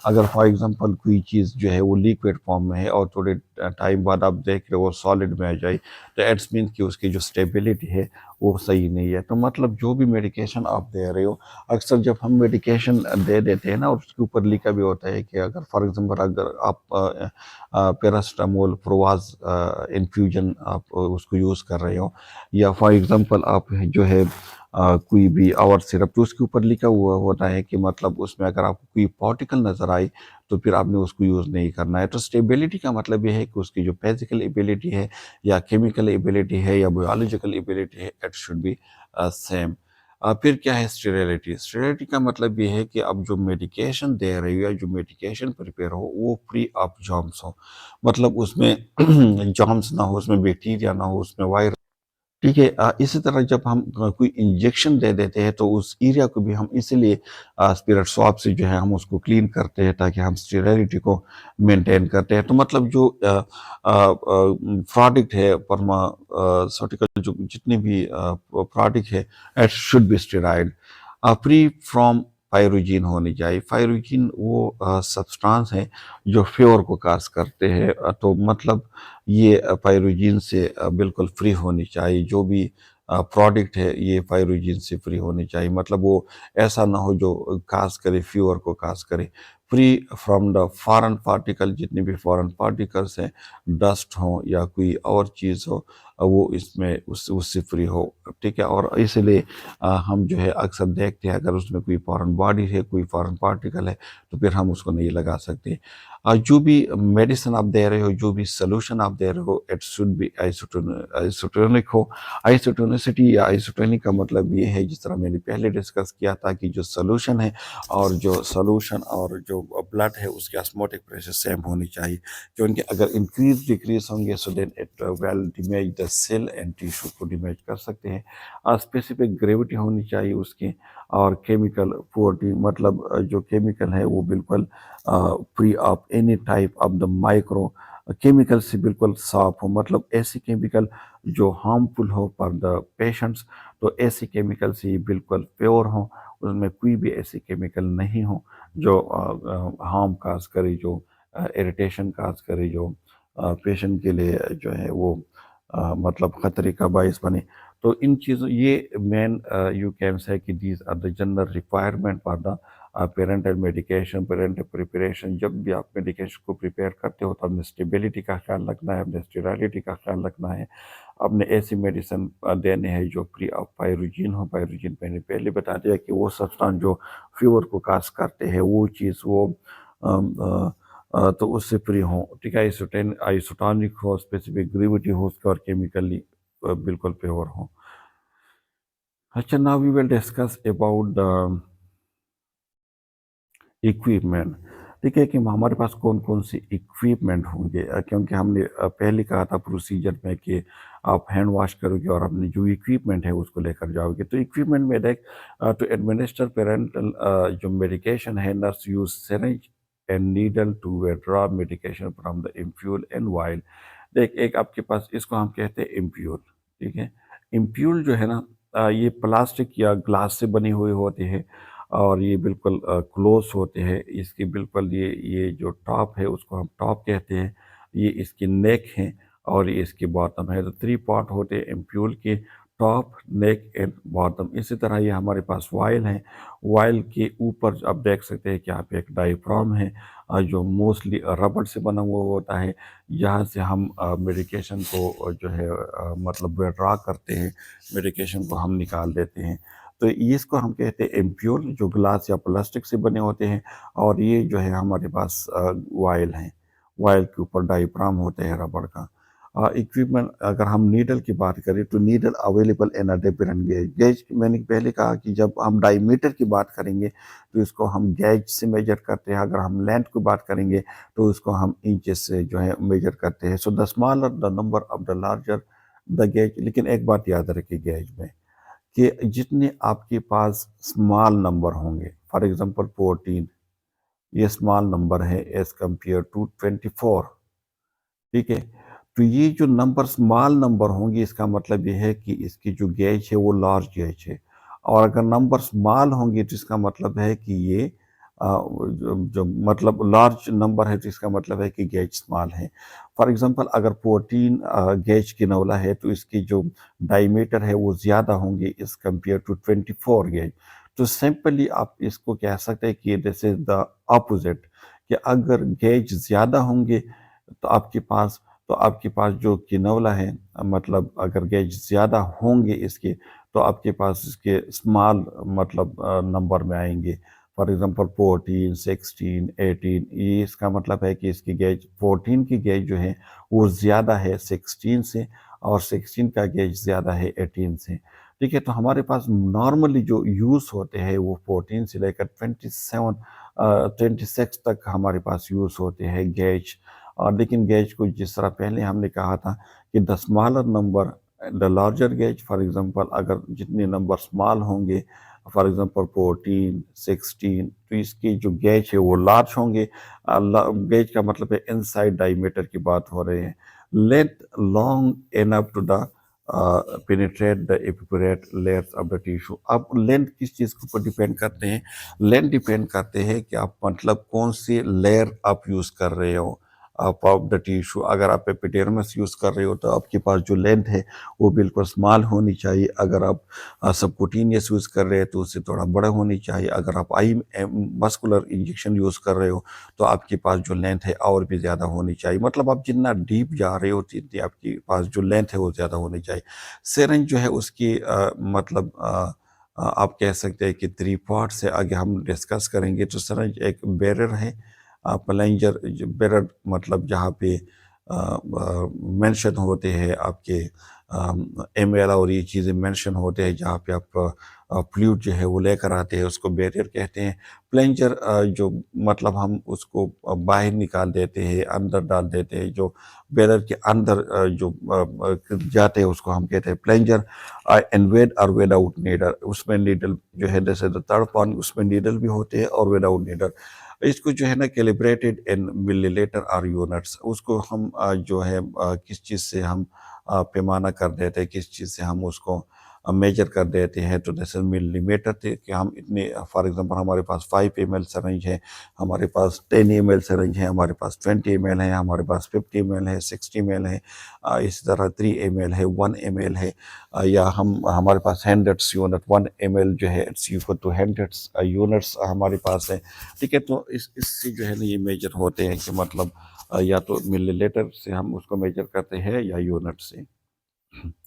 अगर फॉर एग्जांपल कोई चीज़ जो है वो लिक्विड फॉर्म में है और थोड़े टाइम बाद आप देख रहे हो सॉलिड में आ जाए तो इट्स मीन कि उसकी जो स्टेबिलिटी है वो सही नहीं है। तो मतलब जो भी मेडिकेशन आप दे रहे हो अक्सर जब हम मेडिकेशन दे देते हैं ना और उसके ऊपर लिखा भी होता है कि अगर फॉर एग्जांपल अगर आप पैरास्टामोल प्रोवाज इन्फ्यूजन आप उसको यूज़ कर रहे हो या फॉर एग्जांपल आप जो है कोई भी और सिरप, तो उसके ऊपर लिखा हुआ होता है कि मतलब उसमें अगर आपको कोई पार्टिकल नज़र आए तो फिर आपने उसको यूज़ नहीं करना है। तो स्टेबिलिटी का मतलब ये है कि उसकी जो फिजिकल एबिलिटी है या केमिकल एबिलिटी है या बायोलॉजिकल एबिलिटी है, इट शुड बी सेम। फिर क्या है स्टेरिलिटी? स्टेरिलिटी का मतलब ये है कि अब जो मेडिकेशन दे रही हो या जो मेडिकेशन प्रिपेयर हो वो फ्री ऑफ जर्म्स हो, मतलब उसमें जर्म्स ना हो, उसमें बैक्टीरिया ना हो, उसमें वायरस। ठीक है। इसी तरह जब हम कोई इंजेक्शन दे देते हैं तो उस एरिया को भी हम इसीलिए स्पिरिट स्वाब से जो है हम उसको क्लीन करते हैं ताकि हम स्टेरिलिटी को मेंटेन करते हैं। तो मतलब जो प्रोडक्ट है फार्मास्यूटिकल, जो जितने भी प्रोडक्ट है, it should be sterile, free from pyrogen होनी चाहिए। पायरोजीन वो सब्सटेंस है जो फ्योर को काज करते हैं, तो मतलब ये पायरोजीन से बिल्कुल फ्री होनी चाहिए। जो भी प्रोडक्ट है ये पायरोजीन से फ्री होनी चाहिए, मतलब वो ऐसा ना हो जो काज करे, फ्यूअर को काज करे। Free from the foreign particle, जितने भी फॉरेन पार्टिकल्स हैं, डस्ट हो या कोई और चीज़ हो, वो इसमें उससे फ्री हो। ठीक है। और इसलिए हम जो है अक्सर देखते हैं अगर उसमें कोई फॉरेन बॉडी है, कोई फॉरेन पार्टिकल है, तो फिर हम उसको नहीं लगा सकते। जो भी मेडिसिन आप दे रहे हो, जो भी सोल्यूशन आप दे रहे हो, इट शुड बी आइसोटोनिक हो। आइसोटोनिसिटी या आइसोटोनिक का मतलब ये है, जिस तरह मैंने पहले डिस्कस किया था, कि जो सोल्यूशन है और जो सोल्यूशन और जो ब्लड है उसके ऑस्मोटिक प्रेशर सेम होनी चाहिए, क्योंकि अगर इंक्रीज डिक्रीज होंगे so then it will damage the cell and tissue को डैमेज कर सकते हैं। स्पेसिफिक ग्रेविटी होनी चाहिए उसकी, और केमिकल प्योरिटी, मतलब जो केमिकल है वो बिल्कुल free of any type of the micro chemical से बिल्कुल साफ हो, मतलब ऐसी केमिकल जो हार्मफुल हो फॉर द पेशेंट्स, तो ऐसी केमिकल से ये बिल्कुल प्योर हो, उसमें कोई भी ऐसी केमिकल नहीं हो जो हार्म काज करे, जो इरिटेशन काज करे, जो पेशेंट के लिए जो है वो मतलब खतरे का बायस बने। तो इन चीज़ों, ये main you can say that these are the general requirement for the parenteral medication, parenteral preparation. जब भी आप मेडिकेशन को प्रिपेयर करते हो तो अपने स्टेबिलिटी का ख्याल रखना है, अपने स्टेरिलिटी का ख्याल रखना है, अपने ऐसी मेडिसिन देने हैं जो फ्री ऑफ पायरोजीन हो। पायरोजीन मैंने पहले बता दिया कि वो सब्सटेंस जो फीवर को काज करते हैं, वो चीज़ वो तो उससे फ्री हो। ठीक है। आइसोटोनिक हो, स्पेसिफिक ग्रेविटी हो उसका, और केमिकली बिल्कुल प्योर हो। अच्छा, now we will discuss about the equipment. ठीक है, कि हमारे पास कौन कौन से इक्विपमेंट होंगे, क्योंकि हमने पहले कहा था प्रोसीजर में कि आप हैंड वॉश करोगे और अपने जो इक्विपमेंट है उसको लेकर जाओगे। तो इक्विपमेंट में देख, टू एडमिनिस्टर पेरेंटल जो मेडिकेशन है, nurse use syringe and needle to withdraw medication from the ampoule and vial. देख, एक आपके पास, इसको हम कहते हैं इम्प्यूल। ठीक है। इम्प्यूल जो है ना, ये प्लास्टिक या ग्लास से बने हुए होते हैं, और ये बिल्कुल क्लोज होते हैं। इसकी बिल्कुल ये जो टॉप है उसको हम टॉप कहते हैं, ये इसकी नेक है, और ये इसकी बॉटम है। तो 3 पार्ट होते हैं एम्प्यूल के, टॉप, नेक एंड बॉटम। इसी तरह ये हमारे पास वायल है। वायल के ऊपर आप देख सकते हैं कि यहाँ पे एक डायफ्राम है, जो मोस्टली रबड़ से बना हुआ होता है। यहाँ से हम मेडिकेशन को जो है मतलब विड्रॉ करते हैं, मेडिकेशन को हम निकाल देते हैं। तो ये इसको हम कहते हैं एम्प्यूल, जो ग्लास या प्लास्टिक से बने होते हैं। और ये जो है हमारे पास वायल हैं। वायल के ऊपर डायफ्राम होते हैं रबड़ का। इक्विपमेंट, अगर हम नीडल की बात करें तो needle available in a different gauge. Gauge मैंने पहले कहा कि जब हम डायमीटर की बात करेंगे तो इसको हम गेज से मेजर करते हैं। अगर हम लेंथ की बात करेंगे तो इसको हम इंचेस से जो है मेजर करते हैं। So the smaller the number of the larger the gauge. लेकिन एक बात याद रखिए गेज में, कि जितने आपके पास स्मॉल नंबर होंगे, फॉर एग्जांपल 14, ये स्मॉल नंबर है एज कंपेयर टू 24। ठीक है। तो ये जो नंबर स्मॉल नंबर होंगे, इसका मतलब ये है कि इसकी जो गेज है वो लार्ज गेज है। और अगर नंबर स्मॉल होंगे तो इसका मतलब है कि ये जो मतलब लार्ज नंबर है, तो इसका मतलब है कि गेज स्मॉल है। फॉर एग्जांपल अगर 14 गेज की नवला है तो इसकी जो डायमीटर है वो ज़्यादा होंगे इस कंपेयर टू 24 गेज। तो सिंपली आप इसको कह सकते हैं कि दिस इज द अपोजिट, कि अगर गेज ज़्यादा होंगे तो आपके पास जो किनौला है, मतलब अगर गेज ज़्यादा होंगे इसके, तो आपके पास इसके स्मॉल मतलब नंबर में आएंगे। फॉर एग्जांपल 14, 16, 18, ये इसका मतलब है कि इसकी गेज 14 की गेज जो है वो ज़्यादा है 16 से, और 16 का गेज ज़्यादा है 18 से। ठीक है, तो हमारे पास नॉर्मली जो यूज़ होते हैं वो 14 से लेकर 26 तक हमारे पास यूज़ होते हैं गेज। और लेकिन गेज को जिस तरह पहले हमने कहा था कि the smaller number the larger gauge, for example अगर जितने नंबर स्मॉल होंगे, फॉर एग्जांपल 14, 16, तो इसकी जो गेज है वो लार्ज होंगे। गेज का मतलब है इनसाइड डायमीटर की बात हो रही है। Length long enough to the penetrate the appropriate layers of the tissue. अब लेंथ किस चीज़ के ऊपर डिपेंड करते हैं? लेंथ डिपेंड करते हैं कि आप मतलब कौन सी लेयर आप यूज़ कर रहे हो ऑफ द टिश्यू। अगर आप एपिडर्मिस यूज़ कर रहे हो तो आपके पास जो लेंथ है वो बिल्कुल स्मॉल होनी चाहिए। अगर आप सबकुटेनियस यूज़ कर रहे हैं तो उससे थोड़ा बड़ा होनी चाहिए। अगर आप आई मस्कुलर इंजेक्शन यूज़ कर रहे हो तो आपके पास जो लेंथ है और भी ज़्यादा होनी चाहिए। मतलब आप जितना डीप जा रहे हो जितनी आपके पास जो लेंथ है वो ज़्यादा होनी चाहिए। सिरिंज जो है उसकी मतलब आप कह सकते हैं कि 3 पार्ट्स है। आगे हम डिस्कस करेंगे। तो सिरिंज एक बैरर है, प्लंजर बैरर मतलब जहाँ पे मेंशन होते हैं आपके एमएल और ये चीज़ें मेंशन होते हैं, जहाँ पे आप फ्लूइड जो है वो लेकर आते हैं, उसको बैरियर कहते हैं। प्लेंजर जो मतलब हम उसको बाहर निकाल देते हैं, अंदर डाल देते हैं, जो बैरियर के अंदर जो जाते हैं उसको हम कहते हैं प्लेंजर। एंड वेड और वेड आउट नीडल, उसमें नीडल जो है जैसे थर्ड पॉइंट उसमें नीडल भी होते हैं और वेड आउट नीडल। इसको जो है ना कैलिब्रेटेड इन मिलीलीटर और यूनिट्स, उसको हम जो है किस चीज़ से हम पैमाना कर देते हैं, किस चीज़ से हम उसको मेजर कर देते हैं। तो जैसे मिलीमीटर थे कि हम इतने, फॉर एग्जांपल हमारे पास 5 ml सिरिंज है, हमारे पास 10 ml सिरिंज है, हमारे पास 20 ml है, हमारे पास 50 ml है, 60 ml है, इसी तरह 3 ml है, 1 ml है, या हम हमारे पास हंड्रेड्स यूनिट 1 ml जो है it's equal to hundreds units हमारे पास है। ठीक है, तो इससे जो है ना ये मेजर होते हैं कि मतलब या तो मिलीलीटर से हम उसको मेजर करते हैं या यूनिट से।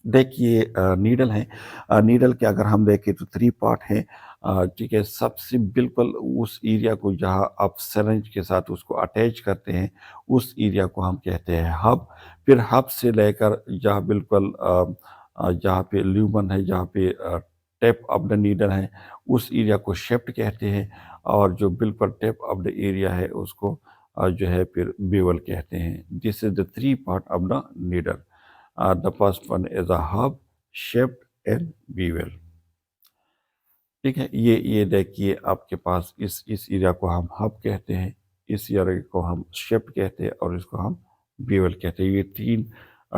देखिए नीडल है, नीडल के अगर हम देखें तो 3 पार्ट है। ठीक है, सबसे बिल्कुल उस एरिया को जहाँ आप सिरिंज के साथ उसको अटैच करते हैं उस एरिया को हम कहते हैं हब। फिर हब से लेकर जहाँ बिल्कुल जहाँ पे ल्यूमन है, जहाँ पे टिप ऑफ द नीडल है, उस एरिया को शेफ्ट कहते हैं। और जो बिल्कुल टिप ऑफ द एरिया है उसको जो है फिर बेवल कहते हैं। This is the 3 part of the needle. The first one is a hub, shaft and bevel। ठीक है, ये देखिए आपके पास इस एरिया को हम हब कहते हैं, इस एरिया को हम शेफ्ट कहते हैं और इसको हम बेवल कहते हैं। ये 3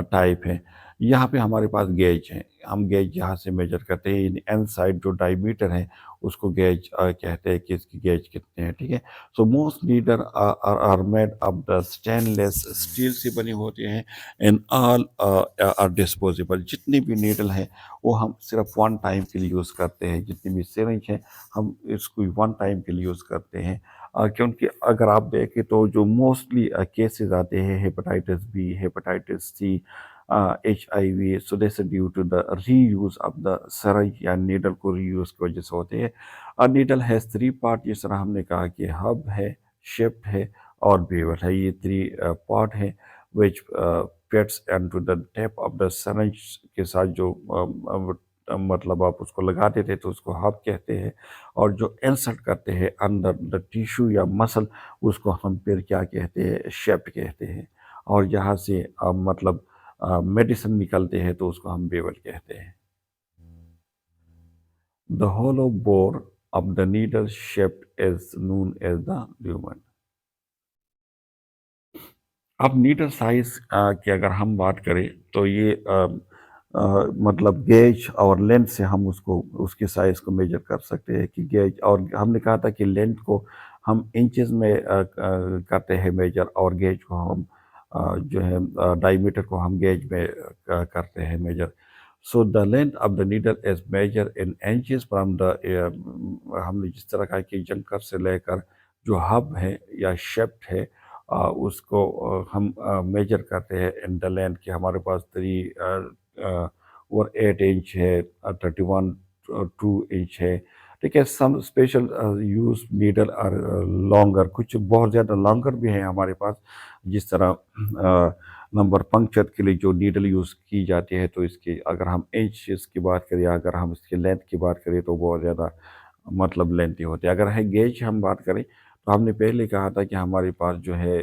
टाइप हैं। यहाँ पे हमारे पास गेज है, हम गेज यहाँ से मेजर करते हैं। एन साइड जो डायमीटर है उसको गेज कहते हैं कि इसकी गेज कितने हैं। ठीक है, so most needle are made of the stainless steel से बने होते हैं। And all are disposable. जितनी भी नीडल है वो हम सिर्फ वन टाइम के लिए यूज़ करते हैं। जितनी भी सिरिंज है हम इसको वन टाइम के लिए यूज़ करते हैं। क्योंकि अगर आप देखें तो जो मोस्टली केसेस आते हैं hepatitis B, hepatitis C, HIV, so this due to the reuse of the syringe या नीडल को रीयूज की वजह से होते हैं। नीडल हैज़ 3 पार्ट, जिस तरह हमने कहा कि हब है, शेफ्ट है और बेवल है। ये 3 पार्ट है which fits into the tip of the syringe के साथ जो मतलब आप उसको लगा देते तो उसको हब कहते हैं। और जो इंसर्ट करते हैं अंदर द टिश्यू या मसल उसको हम फिर क्या कहते हैं, शेफ्ट कहते हैं। और यहाँ से मतलब मेडिसिन निकलते हैं तो उसको हम बेवल कहते हैं। The hollow bore of the needle shaft is known as the lumen. अब नीडल साइज की अगर हम बात करें तो ये मतलब गेज और लेंथ से हम उसको उसके साइज़ को मेजर कर सकते हैं कि गेज, और हमने कहा था कि लेंथ को हम इंचेस में करते हैं मेजर, और गेज को हम जो है डायमीटर को हम गेज में करते हैं measure. So the length of the needle is measure in inches from the, हमने जिस तरह का कि जंकर से लेकर जो हब है या शेफ्ट है उसको हम मेजर करते हैं इन द लेंथ कि हमारे पास 3 और 8 इंच है, 31 2 इंच है। ठीक है, सम स्पेशल यूज नीडल और लॉन्गर, कुछ बहुत ज़्यादा लॉन्गर भी है हमारे पास। जिस तरह नंबर पंक्चर के लिए जो नीडल यूज़ की जाती है, तो इसकी अगर हम इंचेस की बात करें, अगर हम इसकी लेंथ की बात करें तो बहुत ज़्यादा मतलब लेंथी होती है। अगर है गेज हम बात करें, तो हमने पहले कहा था कि हमारे पास जो है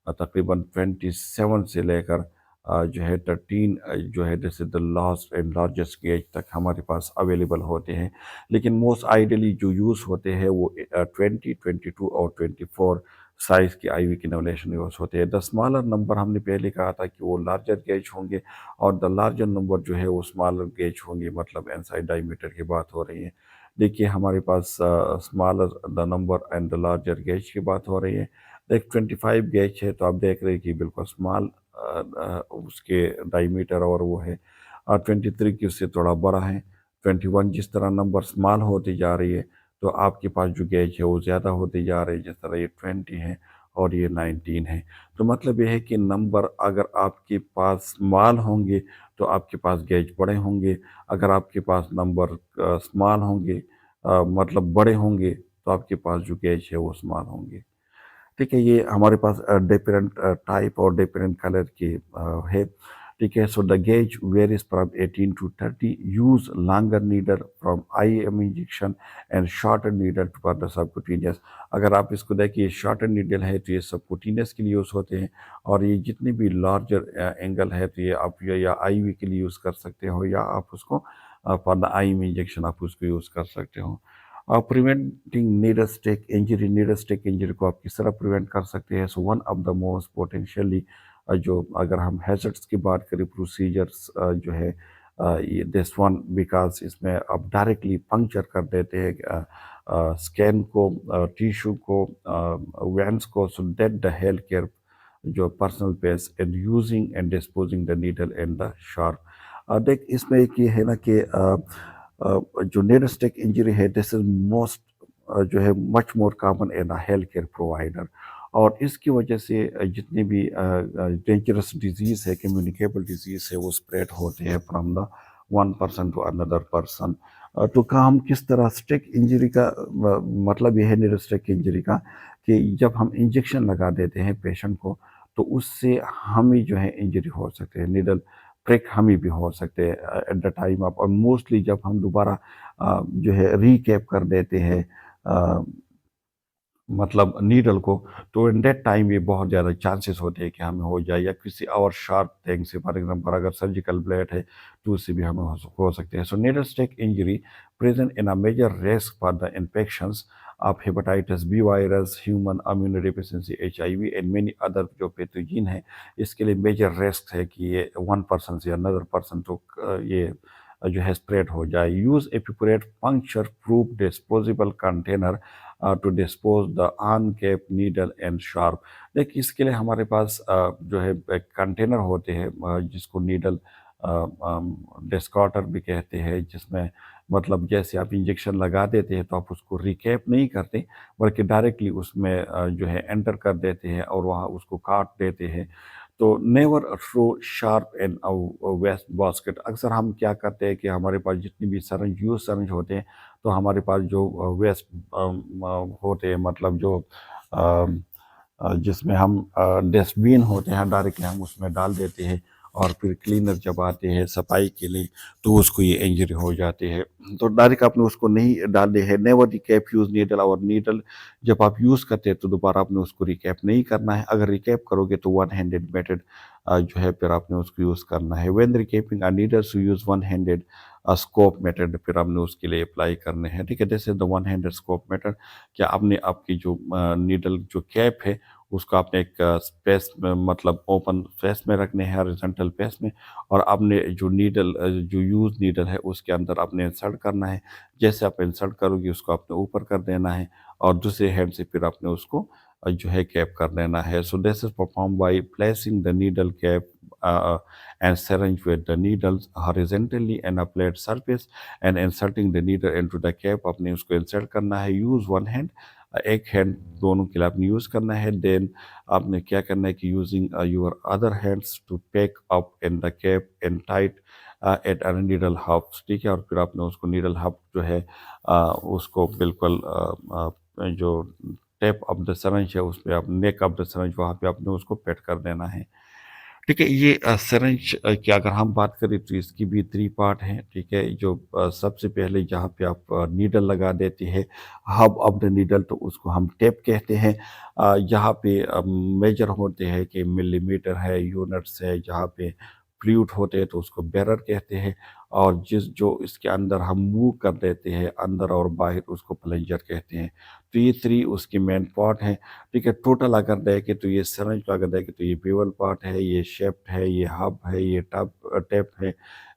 तकरीबन 27 से लेकर जो है 13 जो है this is the last and largest gauge तक हमारे पास अवेलेबल होते हैं। लेकिन मोस्ट आइडियली जो यूज़ होते हैं वो 20, 22 और 24 साइज़ की आईवी कैनोलेशन यूज़ होते हैं। द स्मॉलर नंबर हमने पहले कहा था कि वो लार्जर गेज होंगे, और द लार्जर नंबर जो है वो स्मॉलर गेज होंगे, मतलब इनसाइड डायमीटर की बात हो रही है। देखिए हमारे पास smaller the number and the larger gauge की बात हो रही है। एक 25 गेज है, तो आप देख रहे हैं कि बिल्कुल स्मॉल उसके डायमीटर और वो है। 23 की उससे थोड़ा बड़ा है। 21 जिस तरह नंबर स्मॉल होती जा रही है, तो आपके पास जो गेज है वो ज़्यादा होती जा रही है, जिस तरह ये 20 है और ये 19 है। तो मतलब ये है कि नंबर अगर आपके पास स्मॉल होंगे तो आपके पास गेज बड़े होंगे, अगर आपके पास नंबर स्मॉल होंगे मतलब बड़े होंगे, तो आपके पास जो गेज है वो स्मॉल होंगे। ठीक है, ये हमारे पास डिफरेंट टाइप और डिफरेंट कलर के है। ठीक है, so the gauge varies from 18 to 30, use longer needle from IM injection and shorter needle for the subcutaneous. अगर आप इसको देखिए, शॉर्टर नीडल है तो ये सबकुटेनियस के लिए यूज़ होते हैं, और ये जितनी भी लार्जर एंगल है तो ये आप या IV के लिए यूज़ कर सकते हो, या आप उसको फॉर द IM इंजेक्शन आप उसको यूज़ कर सकते हो। Preventing needle stick injury, needle stick injury को आप किस तरह प्रिवेंट कर सकते हैं? So one of the most potentially जो अगर हम हैजर्ड्स की बात करें, प्रोसीजर्स जो है ये दिस वन, बिकॉज इसमें आप डायरेक्टली पंक्चर कर देते हैं स्कैन को, टिश्यू को, वेंस को, so that the health care जो personnel face and using and disposing the needle and the sharp. देख इसमें एक ये है ना कि जो नीडल स्टिक इंजरी है, दिस इज मोस्ट जो है much more common in health care provider, और इसकी वजह से जितनी भी डेंजरस डिजीज़ है, कम्युनिकेबल डिजीज़ है, वो स्प्रेड होते हैं from the one person to another person. तो काम किस तरह स्टिक इंजरी का मतलब यह है नीडल स्टिक इंजरी का, कि जब हम इंजेक्शन लगा देते हैं पेशेंट को, तो उससे हम ही जो है इंजरी हो सकते हैं, नीडल प्रिक हम ही भी हो सकते हैं एट द टाइम ऑफ, और मोस्टली जब हम दोबारा जो है रीकैप कर देते हैं मतलब नीडल को, तो इन दैट टाइम ये बहुत ज़्यादा चांसेस होते हैं कि हमें हो जाए, या किसी और शार्प थिंग से, फॉर एग्जांपल अगर सर्जिकल ब्लेड है तो उससे भी हमें हो सकते हैं। So needle stick injury present in a major risk for the infections of hepatitis B virus, human immunodeficiency, HIV and many other जो पैथोजन है, इसके लिए मेजर रिस्क है कि ये वन पर्सन से अनदर पर्सन तो ये जो है स्प्रेड हो जाए। Use appropriate puncture proof disposable container to dispose the uncap needle and sharp. देखिए इसके लिए हमारे पास जो है कंटेनर होते हैं जिसको नीडल डिस्कॉर्टर भी कहते हैं, जिसमें मतलब जैसे आप इंजेक्शन लगा देते हैं तो आप उसको रिकैप नहीं करते, बल्कि डायरेक्टली उसमें जो है एंटर कर देते हैं और वहाँ उसको काट देते हैं। तो never throw sharp and waste basket. अक्सर हम क्या करते हैं कि हमारे पास जितनी भी सरंज यूज सरंज होते हैं, तो हमारे पास जो वेस्ट होते हैं, मतलब जो जिसमें हम डस्टबिन होते हैं, डायरेक्टली हम उसमें डाल देते हैं, और फिर क्लीनर जब आते हैं सफाई के लिए तो उसको ये इंजरी हो जाती है। तो डायरेक्ट आपने उसको नहीं डाले है। नेवर रिकैप यूज नीडल, और नीडल जब आप यूज़ करते हैं तो दोबारा आपने उसको रिकैप नहीं करना है। अगर रिकैप करोगे तो वन हैंडेड मेथड जो है फिर आपने उसको यूज़ करना है। When recapping a needle to use one handed scoop method, फिर आपने उसके लिए अप्लाई करने हैं। ठीक है, this is the one handed scoop method. क्या आपने आपकी जो नीडल जो कैप है उसको आपने एक स्पेस में, मतलब ओपन स्पेस में रखने हैं, हॉरिजॉन्टल स्पेस में, और आपने जो नीडल जो यूज नीडल है उसके अंदर आपने इंसर्ट करना है। जैसे आप इंसर्ट करोगे उसको आपने ऊपर कर देना है, और दूसरे हैंड से फिर आपने उसको जो है कैप कर देना है। So this is perform by placing the needle cap and syringe with the needles horizontally and a flat surface and inserting the needle into the cap। आपने उसको इंसर्ट करना है। यूज वन हैंड, एक hand दोनों के लिए आपने use करना है। देन आपने क्या करना है कि using your other hands to pack up in the cap and tight at needle hub, ठीक है। और फिर आपने उसको नीडल हब जो है उसको बिल्कुल जो टेप ऑफ द सरेंज है उस पर आप नेक ऑफ द सरेंज वहाँ पे आपने उसको पेट कर देना है, ठीक है। ये सिरिंज की अगर हम बात करें तो इसकी भी 3 पार्ट हैं, ठीक है। जो सबसे पहले जहाँ पे आप नीडल लगा देते हैं, हब ऑफ द नीडल, तो उसको हम टेप कहते हैं। यहाँ पे मेजर होते हैं कि मिलीमीटर है, यूनिट्स है, जहाँ पे फ्लूइड होते हैं तो उसको बेरर कहते हैं। और जिस जो इसके अंदर हम मूव कर देते हैं अंदर और बाहर, उसको प्लंजर कहते हैं। तो ये 3 उसकी मेन पार्ट हैं, ठीक है। टोटल अगर देखें तो ये सिरिंज का अगर देखें तो ये पिवल पार्ट है, ये शेफ्ट है, ये हब है, ये टप टेप है,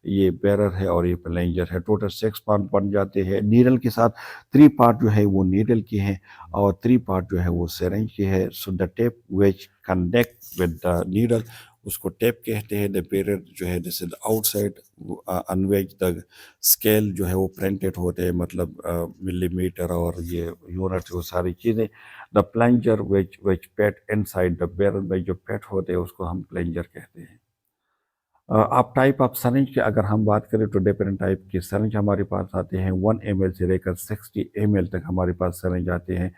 ये बैरर है और ये प्लेंजर है। टोटल 6 पार्ट बन जाते हैं। नीडल के साथ 3 पार्ट जो है वो नीडल की है और 3 पार्ट जो है वो सिरिंज की है। So the tape which connect with the needle उसको टेप कहते हैं। द बैरर जो है जैसे द आउटसाइड अनवेज द स्केल जो है वो प्रिंटेड होते हैं, मतलब मिलीमीटर और ये यूनिट, वो सारी चीज़ें। The plunger which pet inside the barrel में जो पेट होते हैं उसको हम प्लंजर कहते हैं। आप टाइप ऑफ सरिंज की अगर हम बात करें तो डिफरेंट टाइप के सरिंज हमारे पास आते हैं। 1 ml से लेकर 60 ml तक हमारे पास सरिंज आते हैं।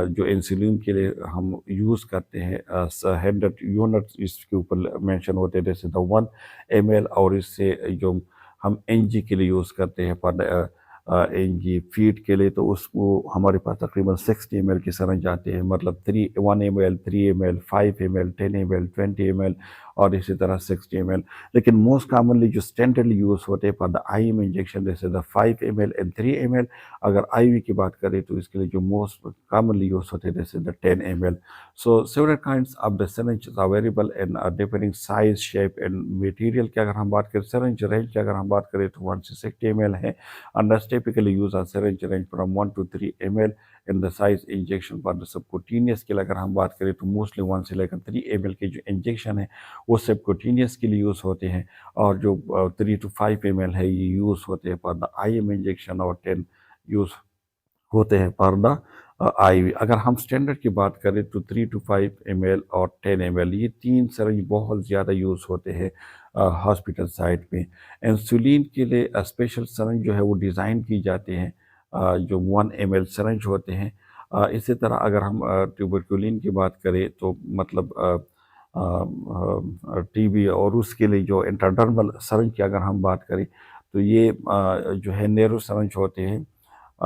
जो इंसुलिन के लिए हम यूज़ करते हैं 100 यूनिट इसके ऊपर मेंशन होते हैं, जैसे द 1 ml। और इससे जो हम एनजी के लिए यूज़ करते हैं पर एनजी फीड के लिए, तो उसको हमारे पास तकरीबन 60 ml की सरिंज आते हैं। मतलब 1 ml, 3 ml, 5 ml, 10 ml, 20 ml और इसी तरह 60 ml। लेकिन मोस्ट कॉमनली जो स्टैंडर्डली यूज़ होते हैं फॉर द आई में इंजेक्शन, जैसे द 5 ml एंड 3 ml। अगर आईवी की बात करें तो इसके लिए जो मोस्ट कॉमनली यूज़ होते हैं जैसे the 10 ml। So several kinds of the syringes are available in differing size, shape and material की अगर हम बात करें। syringe रेंज की अगर हम बात करें तो 1 से 60 ml है। and that's typically used on syringe range from 1 to 3 ml in the size injection for the subcutaneous के लिए अगर हम बात करें तो मोस्टली 1 से लेकर 3 ml के जो इंजेक्शन है वो सबक्यूटेनियस के लिए यूज़ होते हैं। और जो 3 to 5 ml है ये यूज़ होते हैं फॉर द IM इंजेक्शन और 10 यूज़ होते हैं फॉर द IV। अगर हम स्टैंडर्ड की बात करें तो 3 to 5 ml और 10 ml, ये 3 सिरिंज बहुत ज़्यादा यूज़ होते हैं हॉस्पिटल साइड पे। इंसुलिन के लिए स्पेशल सिरिंज जो है वो डिज़ाइन की जाते हैं, जो 1 ml सिरिंज होते हैं। इसी तरह अगर हम ट्यूबरकुलिन की बात करें तो मतलब टीबी और उसके लिए जो इंट्राडर्मल सिरिंज की अगर हम बात करें तो ये जो है नैरो सिरिंज होते हैं।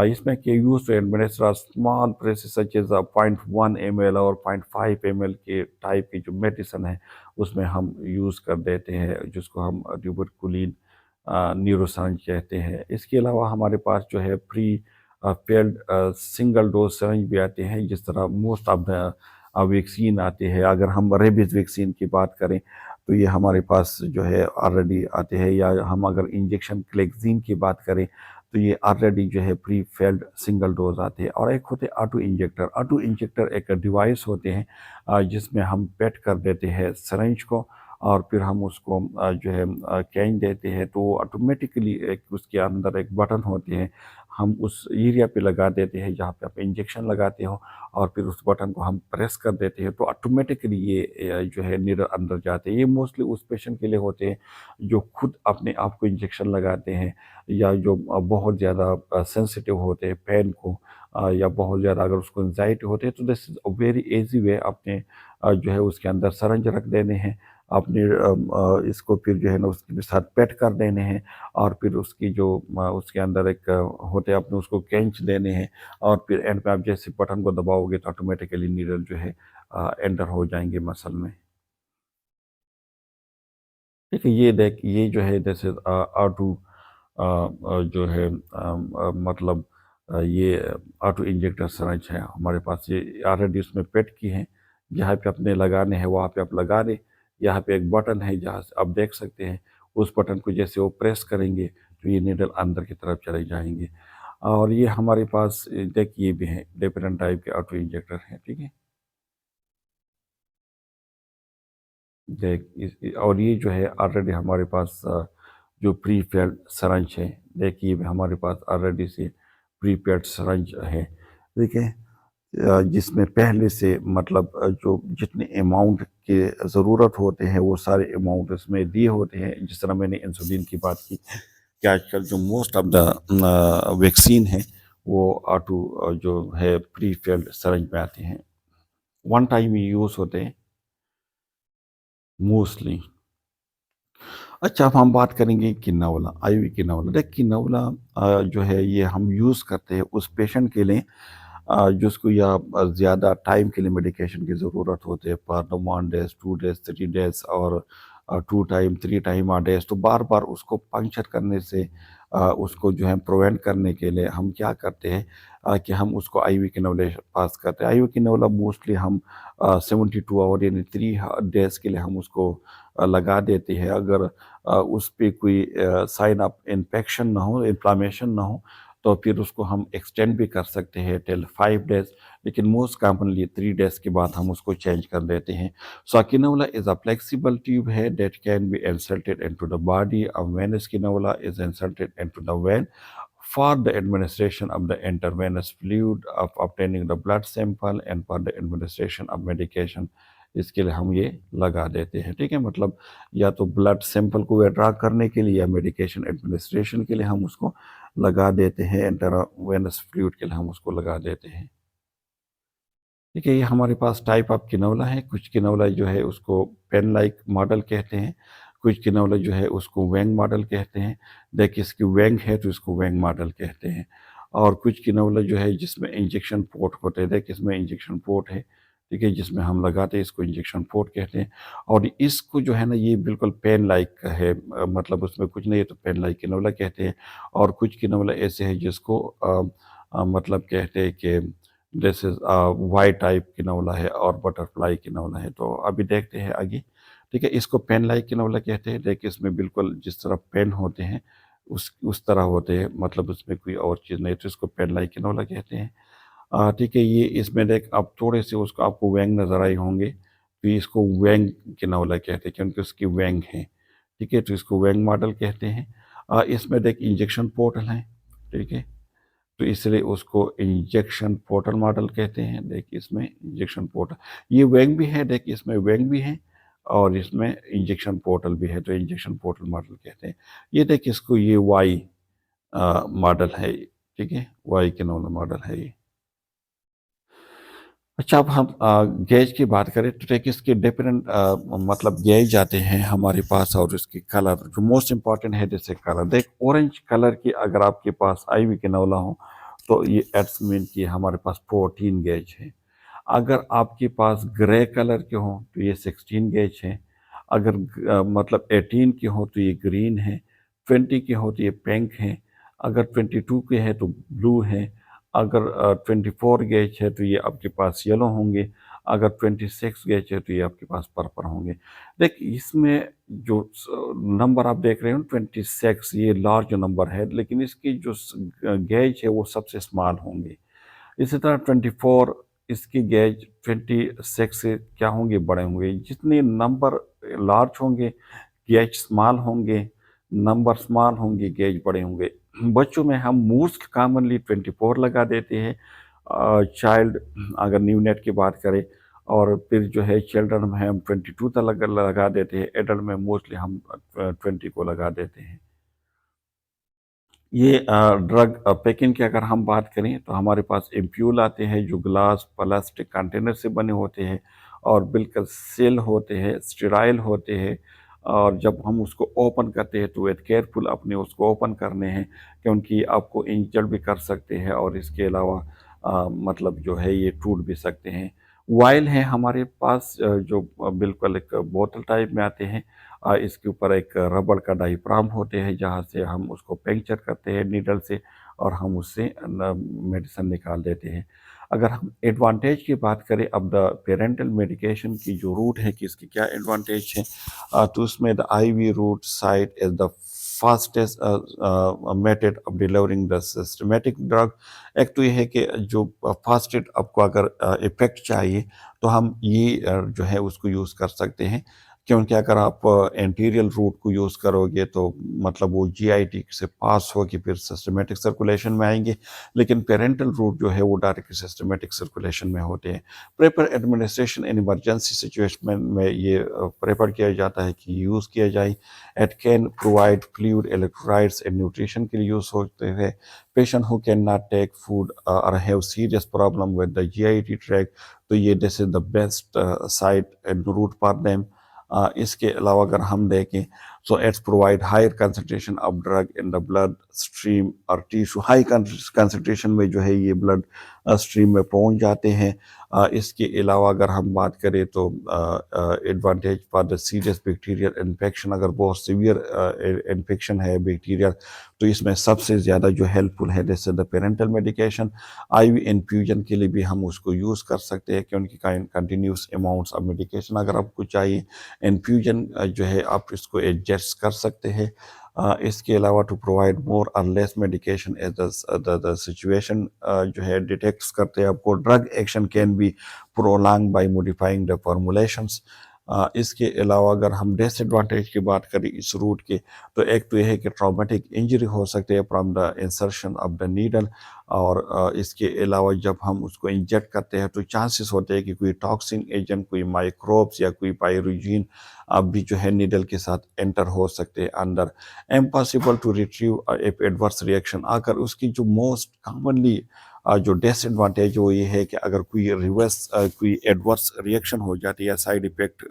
इसमें के use to administer small presses such as 0.1 ml और 0.5 ml के टाइप की जो मेडिसिन है उसमें हम यूज़ कर देते हैं, जिसको हम ट्यूबरकुलिन न्यूरोसिरिंज कहते हैं। इसके अलावा हमारे पास जो है प्री पेल्ड सिंगल डोज सिरिंज भी आते हैं, जिस तरह मोस्ट ऑफ द वैक्सीन आते हैं। अगर हम रेबीज वैक्सीन की बात करें तो ये हमारे पास जो है ऑलरेडी आते हैं। या हम अगर इंजेक्शन क्लेक्सिन की बात करें तो ये ऑलरेडी जो है प्री फेल्ड सिंगल डोज आते हैं। और एक होते हैं ऑटो इंजेक्टर। ऑटो इंजेक्टर एक डिवाइस होते हैं जिसमें हम पेट कर देते हैं सिरिंज को और फिर हम उसको जो है कैच देते हैं, तो ऑटोमेटिकली एक उसके अंदर एक बटन होते हैं, हम उस एरिया पे लगा देते हैं जहाँ पे आप इंजेक्शन लगाते हो और फिर उस बटन को हम प्रेस कर देते हैं तो ऑटोमेटिकली ये जो है नीडल अंदर जाते हैं। ये मोस्टली उस पेशेंट के लिए होते हैं जो खुद अपने आप को इंजेक्शन लगाते हैं या जो बहुत ज़्यादा सेंसिटिव होते हैं पेन को, या बहुत ज़्यादा अगर उसको एंजाइटी होती है। तो this is a very easy way अपने जो है उसके अंदर सरंज रख देने हैं अपने इसको फिर जो है ना उसके साथ पेट कर देने हैं और फिर उसकी जो उसके अंदर एक होते हैं अपने उसको कैंच देने हैं और फिर एंड पे आप जैसे बटन को दबाओगे तो ऑटोमेटिकली नीडल जो है एंटर हो जाएंगे मसल में। ठीक है, ये देख ये जो है जैसे ऑटो जो है मतलब ये ऑटो इंजेक्टर सिरिंज है हमारे पास। ये ऑलरेडी उसमें पेट की है, जहाँ पे अपने लगाने हैं वहाँ पे आप लगा दें। यहाँ पे एक बटन है जहाँ से आप देख सकते हैं, उस बटन को जैसे वो प्रेस करेंगे तो ये नीडल अंदर की तरफ चले जाएंगे। और ये हमारे पास देख ये भी है डिफरेंट टाइप के ऑटो इंजेक्टर हैं, ठीक है। देख और ये जो है ऑलरेडी हमारे पास जो प्री पेड सरंज है, देखिए हमारे पास ऑलरेडी से प्री पेड सरंज है, ठीक है। जिसमें पहले से मतलब जो जितने अमाउंट के ज़रूरत होते हैं वो सारे अमाउंट उसमें दिए होते हैं। जिस तरह मैंने इंसुलिन की बात की कि आजकल जो मोस्ट ऑफ द वैक्सीन है वो ऑटो जो है प्री फिल्ड सिरिंज में आते हैं, वन टाइम यूज़ होते हैं मोस्टली। अच्छा, अब हम बात करेंगे किन्नौला, आईवी किन्नौला। देख किन्नौला जो है ये हम यूज़ करते हैं उस पेशेंट के लिए जिसको या ज़्यादा टाइम के लिए मेडिकेशन की ज़रूरत होती है, पर 1 डेज़ 2 डेज़ 3 डेज़ और 2 टाइम 3 टाइम आ डेज़, तो बार बार उसको पंक्चर करने से उसको जो है प्रिवेंट करने के लिए हम क्या करते हैं कि हम उसको आईवी किन्नौला पास करते हैं। आईवी किन्नौला मोस्टली हम 72 आवर यानी 3 डेज़ के लिए हम उसको लगा देते हैं। अगर उस पे कोई साइन ऑफ इन्फेक्शन ना हो, इन्फ्लामेशन ना हो, तो फिर उसको हम एक्सटेंड भी कर सकते हैं टिल 5 डेज़, लेकिन मोस्ट कॉमनली 3 डेज़ के बाद हम उसको चेंज कर देते हैं। So cannula is a flexible tube है that can be inserted into the body. A venous cannula is inserted into the vein for the administration of the intravenous fluid of obtaining the blood sample and for the administration of medication। इसके लिए हम ये लगा देते हैं, ठीक है। मतलब या तो ब्लड सैंपल को विड्रा करने के लिए या मेडिकेशन एडमिनिस्ट्रेशन के लिए हम उसको लगा देते हैं, इंट्रावेनस फ्लूइड के लिए हम उसको लगा देते हैं, ठीक है। ये हमारे पास टाइप ऑफ किनौला है। कुछ किनौला जो है उसको पेन लाइक मॉडल कहते हैं, कुछ किनौला जो है उसको वेंग मॉडल कहते हैं। देखिए इसकी वेंग है तो इसको वेंग मॉडल कहते हैं। और कुछ किनौला जो है जिसमें इंजेक्शन पोर्ट होते हैं, देखिए इसमें इंजेक्शन पोर्ट है, ठीक है, जिसमें हम लगाते हैं, इसको इंजेक्शन पोर्ट कहते हैं। और इसको जो है ना ये बिल्कुल पेन लाइक का है, मतलब उसमें कुछ नहीं है तो पेन लाइक किनौला कहते हैं। और कुछ किनौला ऐसे है जिसको मतलब कहते हैं कि जैसे वाई टाइप किनौला है और बटरफ्लाई किनौला है। तो अभी देखते हैं आगे, ठीक है। इसको पेन लाइक किनौला कहते हैं। देखिए इसमें बिल्कुल जिस तरह पेन होते हैं उस तरह होते हैं, मतलब उसमें कोई और चीज़ नहीं, तो इसको पेन लाइक किनौला कहते हैं। ठीक है, ये इसमें देख अब थोड़े से उसको आपको वेंग नज़र आए होंगे, तो इसको वेंग किनौला कहते हैं क्योंकि उसकी वेंग है, ठीक है, तो इसको वेंग मॉडल कहते हैं। इसमें देख इंजेक्शन पोर्टल है, ठीक है, तो इसलिए उसको इंजेक्शन पोर्टल मॉडल कहते हैं। देख इसमें इंजेक्शन पोर्टल, ये वेंग भी है, देख इसमें वेंग भी है और इसमें इंजेक्शन पोर्टल भी है, तो इंजेक्शन पोर्टल मॉडल कहते हैं। ये देख इसको ये वाई मॉडल है, ठीक है, वाई कैनोला मॉडल है ये। अच्छा, अब हम गेज की बात करें तो देखिए इसके डिफरेंट मतलब गेज आते हैं हमारे पास, और इसके कलर जो मोस्ट इंपॉर्टेंट है, जैसे कलर देख ऑरेंज कलर की अगर आपके पास आईवी कैनोला हो तो ये एट्स मीन कि हमारे पास 14 गेज है। अगर आपके पास ग्रे कलर के हों तो ये 16 गेज है। अगर मतलब 18 के हो तो ये ग्रीन है, 20 के हो तो ये पिंक है, अगर 22 के है तो ब्लू है, अगर 24 गेज है तो ये आपके पास येलो होंगे, अगर 26 गेज है तो ये आपके पास पर्पल होंगे। देख इसमें जो नंबर आप देख रहे हो 26 ये लार्ज नंबर है, लेकिन इसकी जो गेज है वो सबसे स्मॉल होंगे। इसी तरह 24 इसकी गेज 26 से क्या होंगे, बड़े होंगे। जितने नंबर लार्ज होंगे गेज स्मॉल होंगे, नंबर स्मॉल होंगे गेज बड़े होंगे। बच्चों में हम मोस्ट कॉमनली 24 लगा देते हैं, चाइल्ड अगर न्यू नेट की बात करें, और फिर जो है चिल्ड्रन में हम 22 तक लगा देते हैं, एडल्ट में मोस्टली हम 20 को लगा देते हैं। ये ड्रग पैकिंग की अगर हम बात करें तो हमारे पास एम्प्यूल आते हैं जो ग्लास प्लास्टिक कंटेनर से बने होते हैं और बिल्कुल सील होते हैं, स्टेराइल होते हैं। और जब हम उसको ओपन करते हैं तो विद केयरफुल अपने उसको ओपन करने हैं, क्योंकि आपको इंजर भी कर सकते हैं और इसके अलावा मतलब जो है ये टूट भी सकते हैं। वायल है हमारे पास जो बिल्कुल एक बोतल टाइप में आते हैं। इसके ऊपर एक रबड़ का डाईफ्राम होते हैं जहाँ से हम उसको पंक्चर करते हैं नीडल से और हम उससे मेडिसिन निकाल देते हैं। अगर हम एडवांटेज की बात करें अब द पेरेंटल मेडिकेशन की जो रूट है कि इसकी क्या एडवांटेज है, तो उसमें the IV route site is the fastest method of delivering the systematic drug. एक तो ये है कि जो फास्टेस्ट आपको अगर इफेक्ट चाहिए तो हम ये जो है उसको यूज़ कर सकते हैं। क्योंकि अगर आप एंटीरियल रूट को यूज़ करोगे तो मतलब वो जीआईटी से पास होकर फिर सिस्टमेटिक सर्कुलेशन में आएंगे, लेकिन पेरेंटल रूट जो है वो डायरेक्टली सिस्टमेटिक सर्कुलेशन में होते हैं। Prefer administration in emergency situation में ये प्रेफर किया जाता है कि यूज़ किया जाए। It can provide fluid, electrolytes and nutrition के लिए यूज़ होते हैं। Patient who can not take food और have serious problem with the GIT tract, तो ये this is the best site and route for them. इसके अलावा अगर हम देखें so it's provide higher concentration of drug in the blood stream और tissue. High concentration में जो है ये ब्लड स्ट्रीम में पहुंच जाते हैं। इसके अलावा अगर हम बात करें तो advantage for the serious bacterial infection, अगर बहुत सीवियर इन्फेक्शन है बैक्टीरियल तो इसमें सबसे ज़्यादा जो हेल्पफुल है जैसे the parenteral medication. IV infusion के लिए भी हम उसको यूज़ कर सकते हैं क्योंकि कंटिन्यूस अमाउंट्स ऑफ मेडिकेशन अगर आपको चाहिए, इन्फ्यूजन जो है आप इसको एडजस्ट कर सकते हैं। इसके अलावा टू प्रोवाइड मोर और less medication as the situation जो है डिटेक्ट्स करते हैं आपको। Drug action can be prolong by modifying the formulations. इसके अलावा अगर हम डिसएडवांटेज की बात करें इस रूट के, तो एक तो यह है कि ट्रॉमेटिक इंजरी हो सकती है from the insertion of the needle, और इसके अलावा जब हम उसको इंजेक्ट करते हैं तो चांसेस होते हैं कि कोई टॉक्सिन एजेंट, कोई माइक्रोब्स या कोई पायरोजीन अब भी जो है नीडल के साथ एंटर हो सकते हैं अंदर। Impossible to retrieve if adverse reaction, आकर उसकी जो मोस्ट कॉमनली जो डिसएडवांटेज वो ये है कि अगर कोई रिवर्स कोई एडवर्स रिएक्शन हो जाती है या साइड इफेक्ट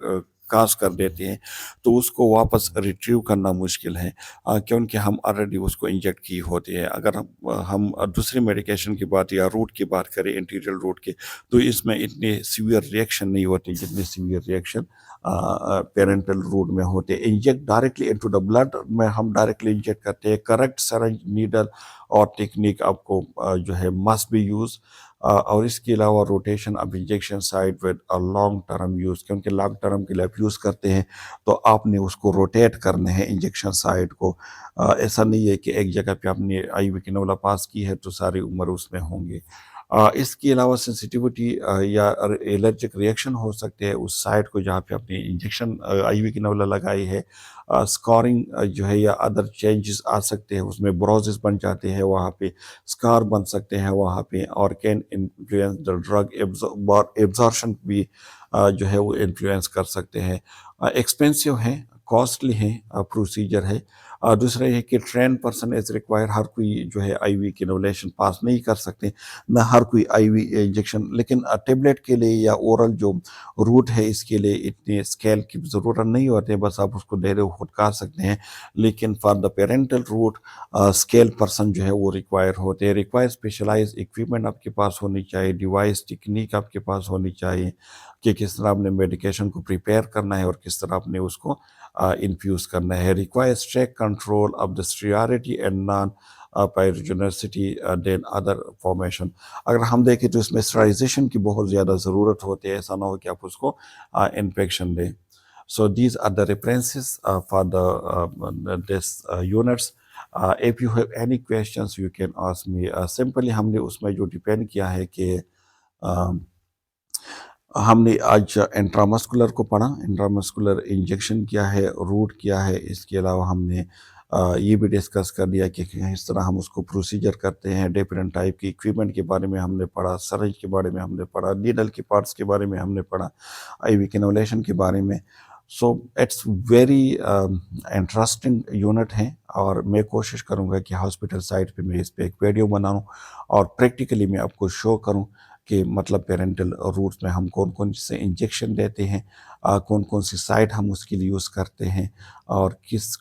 काज कर देते हैं तो उसको वापस रिट्रीव करना मुश्किल है, क्योंकि हम ऑलरेडी उसको इंजेक्ट की होती है। अगर हम दूसरी मेडिकेशन की बात या रूट की बात करें इंटीरियर रूट के, तो इसमें इतने सीवियर रिएक्शन नहीं होते जितने सीवियर रिएक्शन पेरेंटल रूट में होते हैं। Inject directly into the blood में हम डायरेक्टली इंजेक्ट करते हैं। करेक्ट सरंज नीडल और टेक्निक आपको जो है मस्ट बी यूज़। और इसके अलावा rotation of injection site with a long term use, क्योंकि लॉन्ग टर्म के लिए आप यूज़ करते हैं तो आपने उसको रोटेट करने हैं इंजेक्शन साइट को। ऐसा नहीं है कि एक जगह पे आपने आईवी की नवला पास की है तो सारी उम्र उसमें होंगे। इसके अलावा सेंसिटिविटी या एलर्जिक रिएक्शन हो सकते हैं उस साइट को जहाँ पे आपने इंजेक्शन आईवी की नवला लगाई है। स्कारिंग जो है या अदर चेंजेस आ सकते हैं उसमें, ब्रोजेस बन जाते हैं वहाँ पे, स्कार बन सकते हैं वहाँ पे, और can influence the drug absorption भी जो है वो इन्फ्लुएंस कर सकते हैं। एक्सपेंसिव है, कॉस्टली है प्रोसीजर है। दूसरा ये कि ट्रेन पर्सन इज रिक्वायर, हर कोई जो है आईवी की इनोलेशन पास नहीं कर सकते, ना हर कोई आईवी इंजेक्शन, लेकिन टेबलेट के लिए या ओरल जो रूट है इसके लिए इतने स्केल की ज़रूरत नहीं होती है, बस आप उसको धैर्य फुटकार सकते हैं। लेकिन for the parental route skilled person जो है वो रिक्वायर होते हैं। रिक्वायर स्पेशलाइज इक्विपमेंट आपके पास होनी चाहिए, डिवाइस टेक्निक आपके पास होनी चाहिए कि किस तरह आपने मेडिकेशन को प्रिपेयर करना है और किस तरह आपने उसको इन्फ्यूज़ करना है। Require strict control of the sterility and non pyrogenicity then other formation. अगर हम देखें तो इसमें स्टराइजेशन की बहुत ज़्यादा ज़रूरत होती है, ऐसा ना हो कि आप उसको इन्फेक्शन दें। So these are the references for the this units. If you have any questions, you can ask me. Simply हमने उसमें जो डिपेंड किया है कि हमने आज इंट्रामस्कुलर को पढ़ा, इंट्रामस्कुलर इंजेक्शन क्या है, रूट क्या है। इसके अलावा हमने ये भी डिस्कस कर लिया कि किस तरह हम उसको प्रोसीजर करते हैं। डिफरेंट टाइप की इक्विपमेंट के बारे में हमने पढ़ा, सरंज के बारे में हमने पढ़ा, नीडल के पार्ट्स के बारे में हमने पढ़ा, आईवी कैनुलेशन के बारे में। So it's very interesting unit है, और मैं कोशिश करूँगा कि हॉस्पिटल साइट पे मैं इस पर एक वीडियो बनाऊँ और प्रैक्टिकली मैं आपको शो करूँ कि मतलब पेरेंटल रूट्स में हम कौन कौन से इंजेक्शन देते हैं, कौन कौन सी साइट हम उसके लिए यूज़ करते हैं, और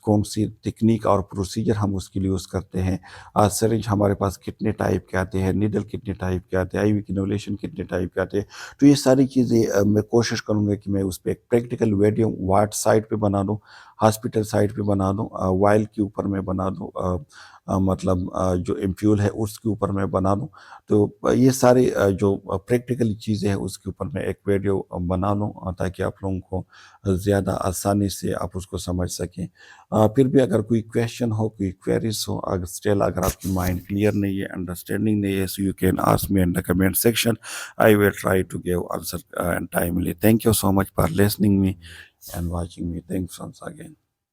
कौन सी टेक्निक और प्रोसीजर हम उसके लिए यूज़ करते हैं। सिरिंज हमारे पास कितने टाइप के आते हैं, नीडल कितने टाइप के आते हैं, आईवी कैनुलेशन कितने टाइप के आते हैं। तो ये सारी चीज़ें मैं कोशिश करूँगा कि मैं उस पर एक प्रैक्टिकल वीडियो वार्ड साइट पे बना दूँ, हॉस्पिटल साइट पे बना दूँ, वाइल के ऊपर मैं बना दूँ, मतलब जो एम्प्यूल है उसके ऊपर मैं बना दूँ। तो ये सारी जो प्रैक्टिकल चीज़ें हैं उसके ऊपर मैं एक वीडियो बना लूँ, ताकि आप लोगों को ज़्यादा आसानी से आप उसको समझ सकें। फिर भी अगर कोई क्वेश्चन हो, कोई क्वेरीज हो, अगर स्टिल अगर आपकी माइंड क्लियर नहीं है, अंडरस्टैंडिंग नहीं है, so you can ask me in the comment section. I will try to give answer timely. Thank you so much for listening me. and watching me. Thanks once again.